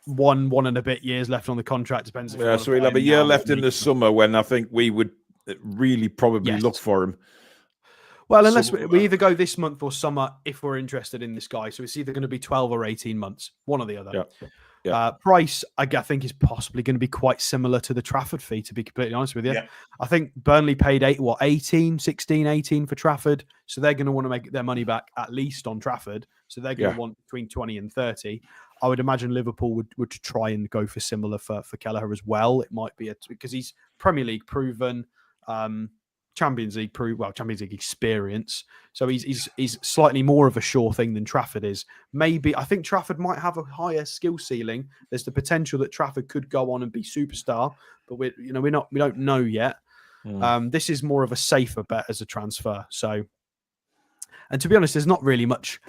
One and a bit years left on the contract. Depends. Yeah, so we'll have a year left in the summer when I think we would really probably look for him. Well, unless we either go this month or summer if we're interested in this guy. So it's either going to be 12 or 18 months, one or the other. Yeah. Yeah. Price, I think, is possibly going to be quite similar to the Trafford fee, to be completely honest with you. Yeah. I think Burnley paid 18 for Trafford. So they're going to want to make their money back at least on Trafford. So they're going to want between 20 and 30. I would imagine Liverpool would try and go for similar for Kelleher as well. It might be because he's Premier League proven, Champions League Champions League experience. So he's slightly more of a sure thing than Trafford is. Maybe I think Trafford might have a higher skill ceiling. There's the potential that Trafford could go on and be superstar, but we don't know yet. This is more of a safer bet as a transfer. So, and to be honest, there's not really much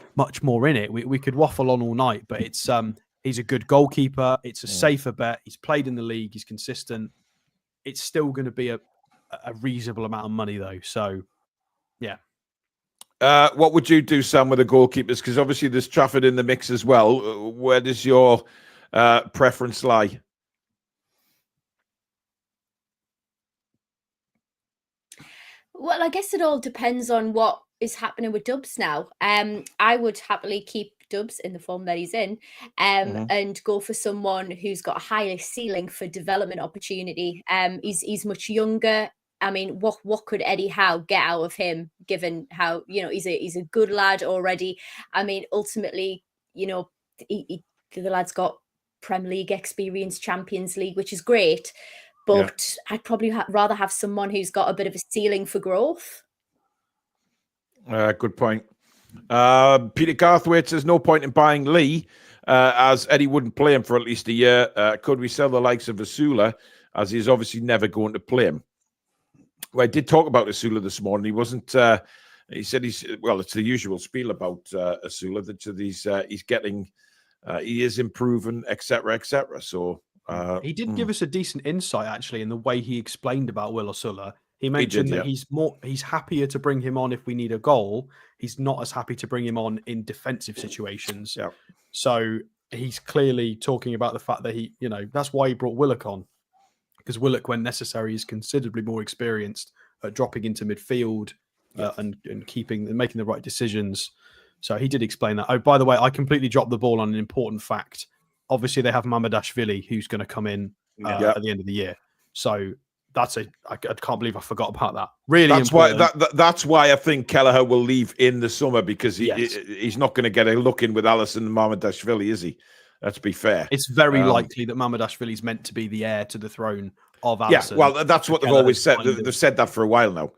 more in it. We could waffle on all night, but it's he's a good goalkeeper. It's a safer bet. He's played in the league. He's consistent. It's still going to be a reasonable amount of money though. So yeah. What would you do, Sam, with the goalkeepers? Because obviously there's Trafford in the mix as well. Where does your preference lie? Well, I guess it all depends on what is happening with Dubs now. I would happily keep Dubs in the form that he's in, and go for someone who's got a higher ceiling for development opportunity. He's much younger. I mean, what could Eddie Howe get out of him, given how, he's a good lad already. I mean, ultimately, the lad's got Premier League experience, Champions League, which is great. But I'd probably rather have someone who's got a bit of a ceiling for growth. Good point. Peter Garthwaite says no point in buying Lee, as Eddie wouldn't play him for at least a year. Could we sell the likes of Asula, as he's obviously never going to play him? Well, I did talk about Asula this morning. He wasn't. He said it's the usual spiel about Asula that he's getting, he is improving, etc., etc. So he did give us a decent insight actually in the way he explained about Will Asula. He mentioned that he's happier to bring him on if we need a goal. He's not as happy to bring him on in defensive situations. Yeah. So he's clearly talking about the fact that that's why he brought Willock on. Because Willock, when necessary, is considerably more experienced at dropping into midfield and keeping and making the right decisions. So he did explain that. Oh, by the way, I completely dropped the ball on an important fact. Obviously, they have Mamardashvili, who's going to come in at the end of the year. So I can't believe I forgot about that. Really, that's why I think Kelleher will leave in the summer, because he's not going to get a look in with Alisson and Mamardashvili, is he? Let's be fair. It's very likely that Mamardashvili is meant to be the heir to the throne of Alisson. Yeah, well, that's what they've always said. They've said that for a while now.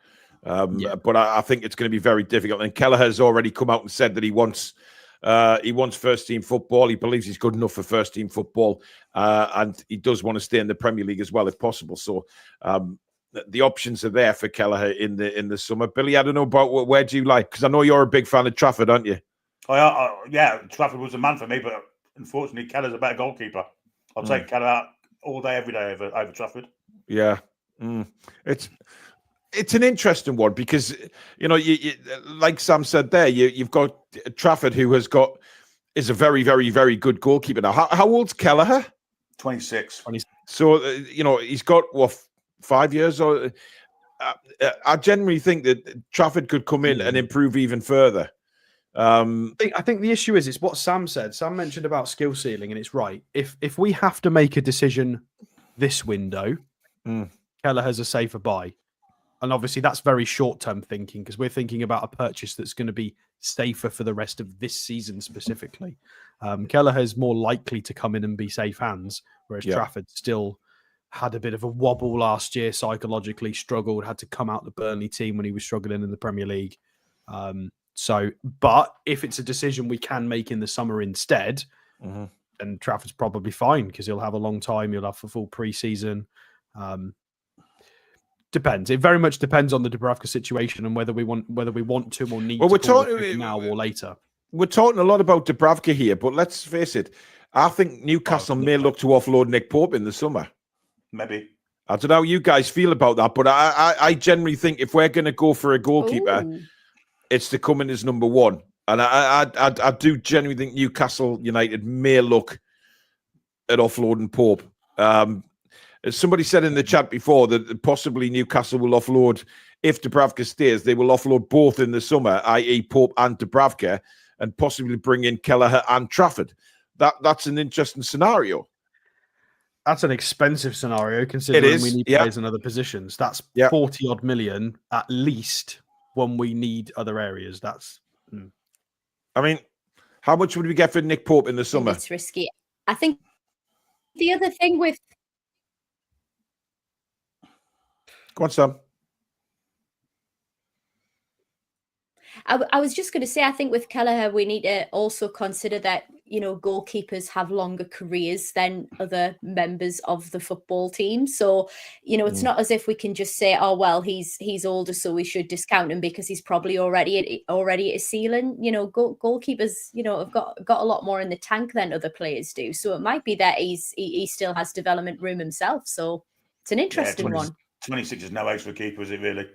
But I think it's going to be very difficult. And Kelleher's already come out and said that he wants first team football. He believes he's good enough for first team football, and he does want to stay in the Premier League as well if possible. So the options are there for Kelleher in the summer. Billy, I don't know about where do you like? Because I know you're a big fan of Trafford, aren't you? Yeah, Trafford was a man for me, but unfortunately, Kelleher's a better goalkeeper. I'll take Kelleher all day, every day over Trafford. Yeah. It's an interesting one because, you know, you like Sam said there, you've got Trafford, who is a very, very, very good goalkeeper now. How old's Kelleher? 26. So, you know, he's got, 5 years? Or I generally think that Trafford could come in and improve even further. I think the issue is, it's what Sam said. Sam mentioned about skill ceiling, and it's right. If we have to make a decision this window, Kelleher's a safer buy. And obviously that's very short-term thinking, because we're thinking about a purchase that's going to be safer for the rest of this season specifically. Kelleher's more likely to come in and be safe hands, whereas Trafford still had a bit of a wobble last year, psychologically struggled, had to come out the Burnley team when he was struggling in the Premier League. But if it's a decision we can make in the summer instead, then Trafford's probably fine, because he'll have a long time. He'll have a full pre-season. Depends. It very much depends on the Dubravka situation and whether we want to or need to talk now or later. We're talking a lot about Dubravka here, but let's face it. I think Newcastle may look to offload Nick Pope in the summer. Maybe. I don't know how you guys feel about that, but I generally think if we're going to go for a goalkeeper, it's to come in as number one. And I do genuinely think Newcastle United may look at offloading Pope. As somebody said in the chat before, that possibly Newcastle will offload, if Dubravka stays, they will offload both in the summer, i.e. Pope and Dubravka, and possibly bring in Kelleher and Trafford. That's an interesting scenario. That's an expensive scenario, considering we need players in other positions. That's 40-odd million at least when we need other areas. That's... I mean, how much would we get for Nick Pope in the summer? It's risky. I think the other thing with... Go on, Sam. I was just going to say, I think with Kelleher, we need to also consider that, you know, goalkeepers have longer careers than other members of the football team. So, you know, it's not as if we can just say, oh, well, he's older, so we should discount him because he's probably already at a ceiling. You know, goalkeepers, you know, have got a lot more in the tank than other players do. So it might be that he still has development room himself. So it's an interesting one. 26 is no age for a keeper, is it really?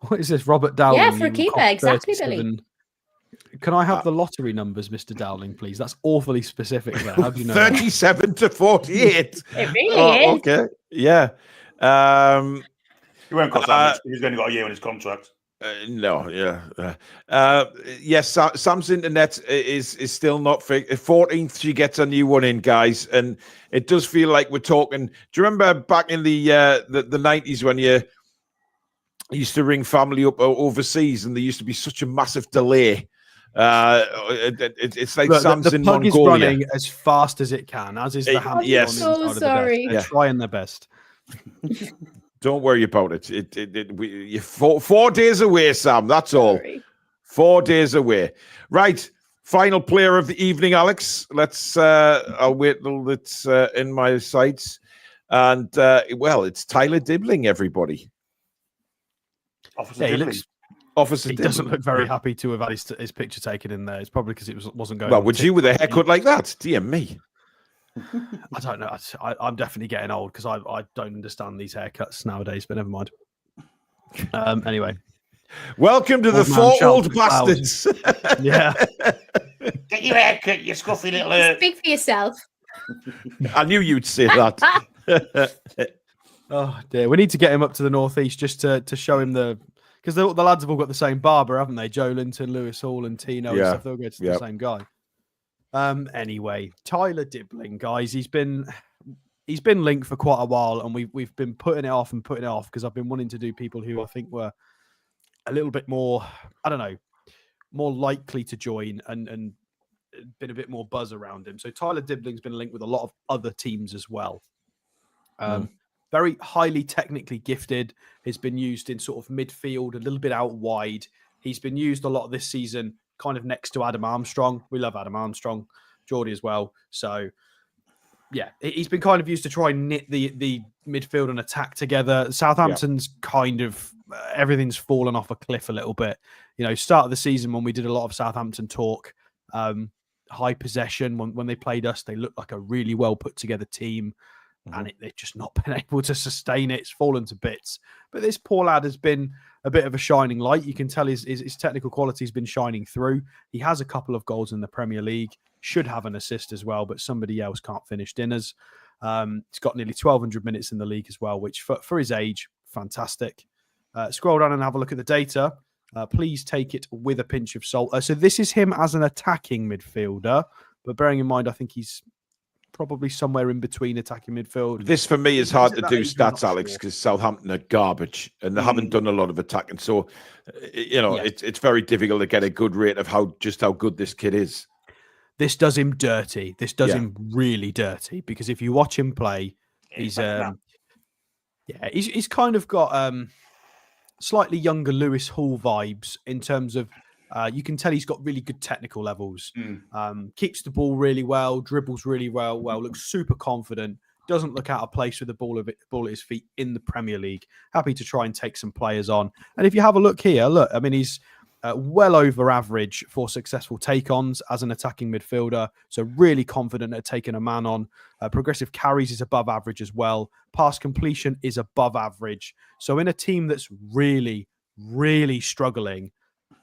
What is this, Robert Dowling? Yeah, for a keeper, exactly, Billy. Can I have the lottery numbers, Mr. Dowling, please? That's awfully specific there. How do you know 37 to 48. It really is. Okay. Yeah. He won't cost that much. He's only got a year on his contract. No, yeah. Yes, Sam's internet is still not fixed. 14th, she gets a new one in, guys. And it does feel like we're talking. Do you remember back in the 90s when you used to ring family up overseas and there used to be such a massive delay? It's like Sam's in Mongolia. The pug is running as fast as it can, as is the hamster. Yes. So sorry. They're trying their best. Don't worry about it. You're 4 days away, Sam. That's all. Sorry. 4 days away. Right. Final player of the evening, Alex. Let's. I'll wait till it's in my sights. And it's Tyler Dibling, everybody. Officer Dibling. He doesn't look very happy to have had his picture taken in there. It's probably because it wasn't going. Well, would you with a haircut like that? Dear me. I don't know. I'm definitely getting old because I don't understand these haircuts nowadays, but never mind. Anyway. Welcome to the four old bastards. Yeah. Get your haircut, you scruffy little... Speak for yourself. I knew you'd say that. Oh, dear. We need to get him up to the northeast just to show him the... Because the lads have all got the same barber, haven't they? Joe Linton, Lewis Hall and Tino and stuff. They'll go to the same guy. Anyway, Tyler Dibling, guys, he's been linked for quite a while, and we've been putting it off because I've been wanting to do people who I think were a little bit more, I don't know, more likely to join and been a bit more buzz around him. So Tyler Dibling's been linked with a lot of other teams as well. Very highly technically gifted. Has been used in sort of midfield, a little bit out wide. He's been used a lot this season, kind of next to Adam Armstrong. We love Adam Armstrong, Geordie as well. So, yeah, he's been kind of used to try and knit the midfield and attack together. Southampton's kind of, everything's fallen off a cliff a little bit. You know, start of the season when we did a lot of Southampton talk, high possession. When they played us, they looked like a really well put together team. and they've just not been able to sustain it. It's fallen to bits. But this poor lad has been a bit of a shining light. You can tell his technical quality has been shining through. He has a couple of goals in the Premier League, should have an assist as well, but somebody else can't finish dinners. He's got nearly 1,200 minutes in the league as well, which for his age, fantastic. Scroll down and have a look at the data. Please take it with a pinch of salt. So this is him as an attacking midfielder, but bearing in mind, I think he's probably somewhere in between attacking midfield. This for me is hard to do age, stats, Alex, because Southampton are garbage and they haven't done a lot of attacking. So, it's very difficult to get a good rate of how good this kid is. This does him dirty. This does him really dirty, because if you watch him play, he's kind of got slightly younger Lewis Hall vibes in terms of you can tell he's got really good technical levels. Keeps the ball really well, dribbles really well, looks super confident, doesn't look out of place with the ball at his feet in the Premier League. Happy to try and take some players on. And if you have a look here, he's well over average for successful take-ons as an attacking midfielder. So really confident at taking a man on. Progressive carries is above average as well. Pass completion is above average. So in a team that's really, really struggling,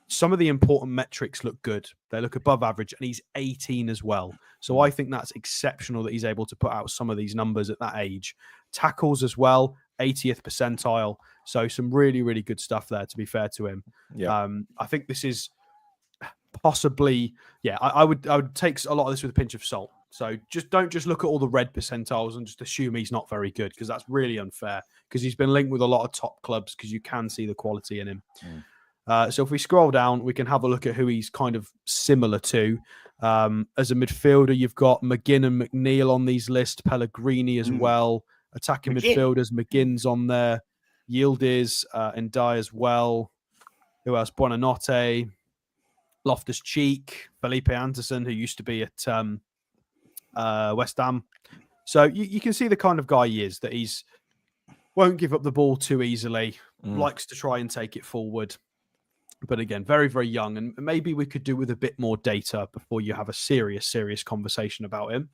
some of the important metrics look good. They look above average, and he's 18 as well. So I think that's exceptional that he's able to put out some of these numbers at that age. Tackles as well, 80th percentile. So some really, really good stuff there, to be fair to him. Yeah. I think this is possibly, I would take a lot of this with a pinch of salt. So don't look at all the red percentiles and just assume he's not very good, because that's really unfair, because he's been linked with a lot of top clubs, because you can see the quality in him. So if we scroll down, we can have a look at who he's kind of similar to. As a midfielder, you've got McGinn and McNeil on these lists, Pellegrini as well. Attacking midfielders, McGinn's on there, Yildiz and Dye as well. Who else? Buonanotte, Loftus-Cheek, Felipe Anderson, who used to be at West Ham. So you can see the kind of guy he is, that he's won't give up the ball too easily, likes to try and take it forward. But again, very, very young. And maybe we could do with a bit more data before you have a serious conversation about him.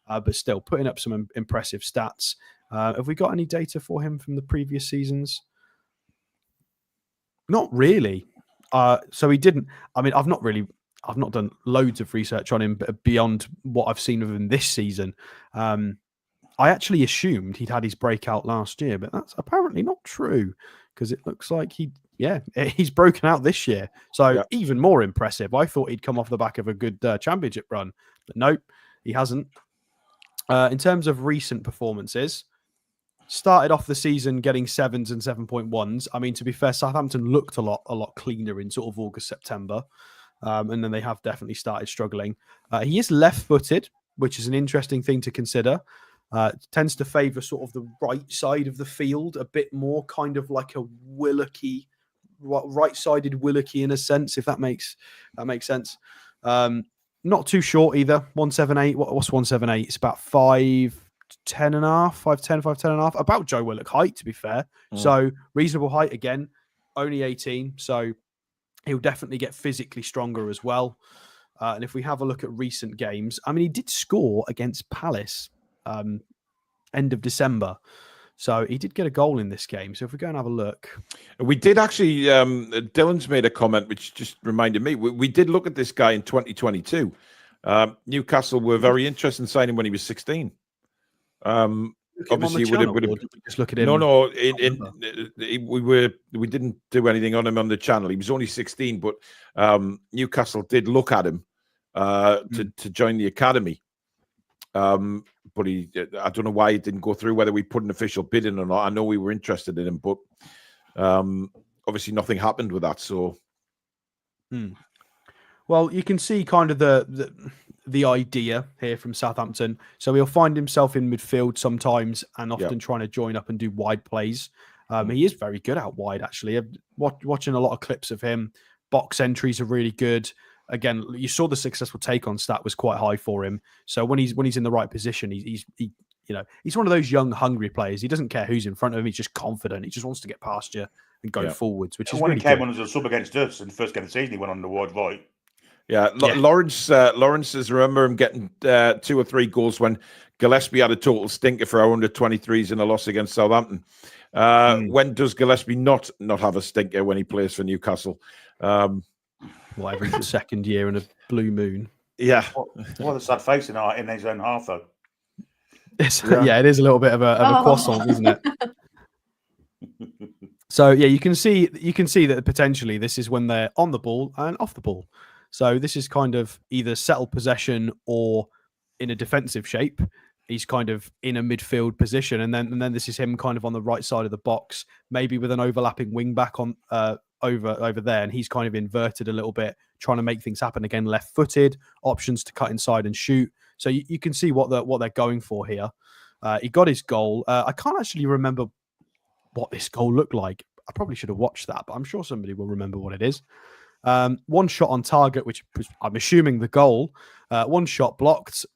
But still, putting up some impressive stats. Have we got any data for him from the previous seasons? Not really. So he didn't. I mean, I've not done loads of research on him beyond what I've seen of him this season. I actually assumed he'd had his breakout last year, but that's apparently not true, because it looks like he's broken out this year. So even more impressive. I thought he'd come off the back of a good championship run, but nope, he hasn't. In terms of recent performances, started off the season getting 7s and 7.1s. I mean, to be fair, Southampton looked a lot cleaner in sort of August, September. And then they have definitely started struggling. He is left-footed, which is an interesting thing to consider. Tends to favour sort of the right side of the field a bit more, kind of like a Willocky, right-sided Willocky in a sense, if that makes sense. Not too short either. 178. What's 178? It's about 5'10 and a half, 5'10 and a half. About Joe Willock height, to be fair. So reasonable height again. Only 18. So he'll definitely get physically stronger as well. And if we have a look at recent games, I mean, he did score against Palace end of December. So he did get a goal in this game. So if we go and have a look. We did actually, Dylan's made a comment, which just reminded me. We did look at this guy in 2022. Newcastle were very interested in signing when he was 16. Obviously, would have just look at him. No. We didn't do anything on him on the channel. He was only 16, but Newcastle did look at him to join the academy. But I don't know why he didn't go through, whether we put an official bid in or not. I know we were interested in him, but obviously nothing happened with that. So, well, you can see kind of the idea here from Southampton. So he'll find himself in midfield sometimes, and often trying to join up and do wide plays. He is very good out wide, actually. Watching a lot of clips of him, box entries are really good. Again, you saw the successful take-on stat was quite high for him. So when he's in the right position, he's one of those young, hungry players. He doesn't care who's in front of him. He's just confident. He just wants to get past you and go forwards, which is when really he came good. on as a sub against us in the first game of the season, he went on the wide right. Lawrence says, remember him getting 2 or 3 goals when Gillespie had a total stinker for our under-23s in a loss against Southampton. When does Gillespie not have a stinker when he plays for Newcastle? Every second year in a blue moon. Yeah. What a sad face in his own half, though. Yeah, it is a little bit of a croissant, isn't it? So yeah, you can see that potentially this is when they're on the ball and off the ball. So this is kind of either settled possession or in a defensive shape. He's kind of in a midfield position, and then this is him kind of on the right side of the box, maybe with an overlapping wing back on over there, and he's kind of inverted a little bit, trying to make things happen again. Left-footed, options to cut inside and shoot. So you can see what they're going for here. He got his goal. I can't actually remember what this goal looked like. I probably should have watched that, but I'm sure somebody will remember what it is. One shot on target, which was, I'm assuming, the goal. One shot blocked.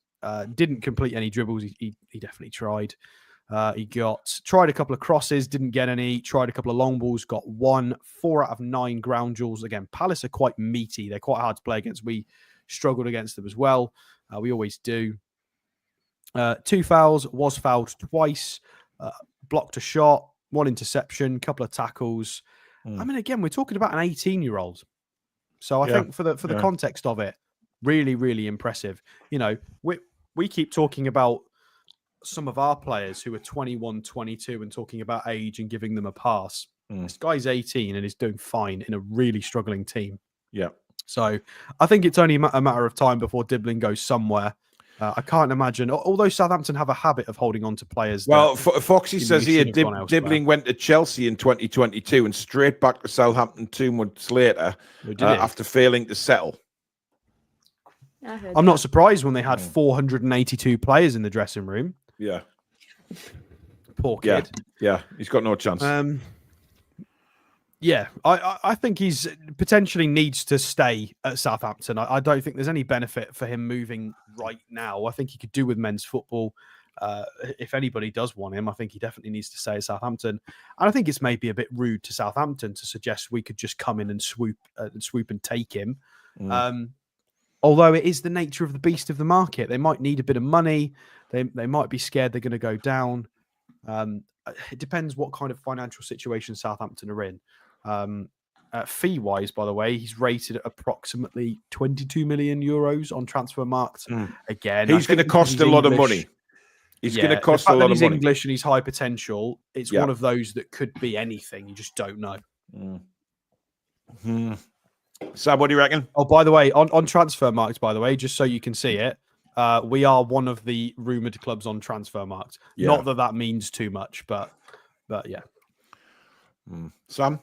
Didn't complete any dribbles. He definitely tried. He tried a couple of crosses, didn't get any. Tried a couple of long balls, got 1. 4 out of 9 ground duels. Again, Palace are quite meaty. They're quite hard to play against. We struggled against them as well. We always do. 2 fouls, was fouled twice, blocked a shot, 1 interception, couple of tackles. I mean, again, we're talking about an 18-year-old. So I think for the context of it, really, really impressive. You know, we keep talking about some of our players who are 21, 22 and talking about age and giving them a pass. This guy's 18 and is doing fine in a really struggling team. Yeah. So I think it's only a matter of time before Dibling goes somewhere. I can't imagine, although Southampton have a habit of holding on to players. Well, Foxy says here Dibling went to Chelsea in 2022 and straight back to Southampton 2 months later after failing to settle. I'm not surprised when they had 482 players in the dressing room. Yeah. Poor kid. Yeah, he's got no chance. Yeah, I think he's potentially needs to stay at Southampton. I don't think there's any benefit for him moving right now. I think he could do with men's football. If anybody does want him, I think he definitely needs to stay at Southampton. And I think it's maybe a bit rude to Southampton to suggest we could just come in and swoop and take him. Although it is the nature of the beast of the market. They might need a bit of money. They might be scared they're going to go down. It depends what kind of financial situation Southampton are in. Fee-wise, by the way, he's rated at approximately 22 million euros on Transfermarkt. Again, he's going to cost a lot of money. He's going to cost a lot of money. He's English and he's high potential. It's one of those that could be anything. You just don't know. Sam, what do you reckon? Oh, by the way, on Transfermarkt, by the way, just so you can see it, we are one of the rumoured clubs on Transfermarkt. Not that means too much, but yeah. Sam?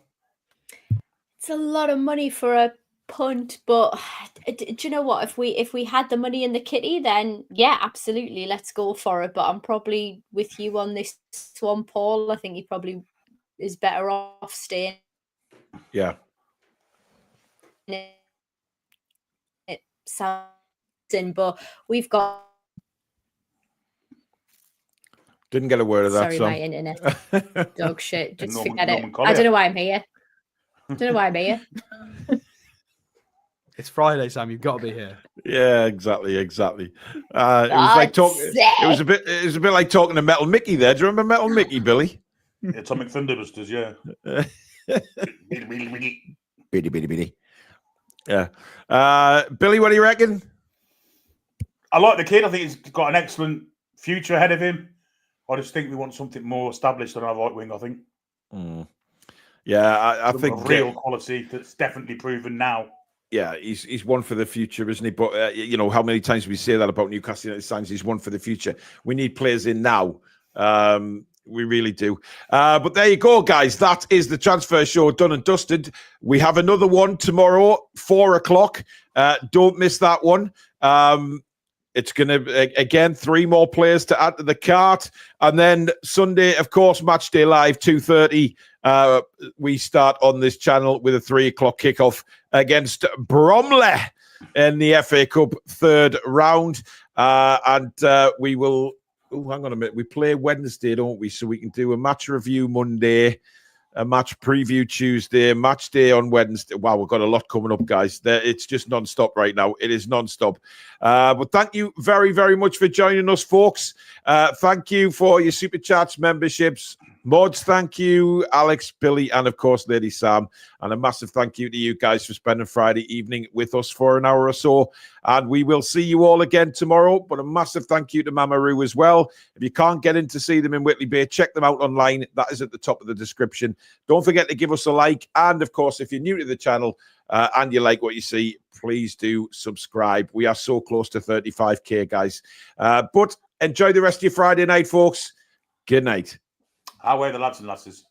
It's a lot of money for a punt, but do you know what? If we had the money in the kitty, then yeah, absolutely, let's go for it. But I'm probably with you on this one, Paul. I think he probably is better off staying. Yeah. But we've got. Didn't get a word of that. Sorry, my internet. Dog shit. Just forget it. I don't know why I'm here. It's Friday, Sam. You've got to be here. Yeah, exactly. It was like talking. It was a bit like talking to Metal Mickey there. Do you remember Metal Mickey, Billy? Atomic Thunderbusters, yeah. Bitty. Yeah. Billy, what do you reckon? I like the kid. I think he's got an excellent future ahead of him. I just think we want something more established on our right wing, I think. Yeah, I think real quality that's definitely proven now. Yeah, he's one for the future, isn't he? But you know, how many times we say that about Newcastle United signs? He's one for the future. We need players in now. We really do. But there you go, guys. That is the transfer show done and dusted. We have another one tomorrow, 4:00. Don't miss that one. It's going to, again, 3 more players to add to the cart. And then Sunday, of course, Match Day Live, 2:30. We start on this channel with a 3:00 kickoff against Bromley in the FA Cup 3rd round. And we will, hang on a minute. We play Wednesday, don't we? So we can do a match review Monday. a match preview Tuesday, match day on Wednesday. Wow, we've got a lot coming up, guys. It's just non-stop right now. It is non-stop. But thank you very, very much for joining us, folks. Thank you for your super chats, memberships. Mods, thank you. Alex, Billy, and of course, Lady Sam. And a massive thank you to you guys for spending Friday evening with us for an hour or so. And we will see you all again tomorrow. But a massive thank you to Mama Roo as well. If you can't get in to see them in Whitley Bay, check them out online. That is at the top of the description. Don't forget to give us a like. And of course, if you're new to the channel and you like what you see, please do subscribe. We are so close to 35k, guys. But enjoy the rest of your Friday night, folks. Good night. Away the lads and lasses.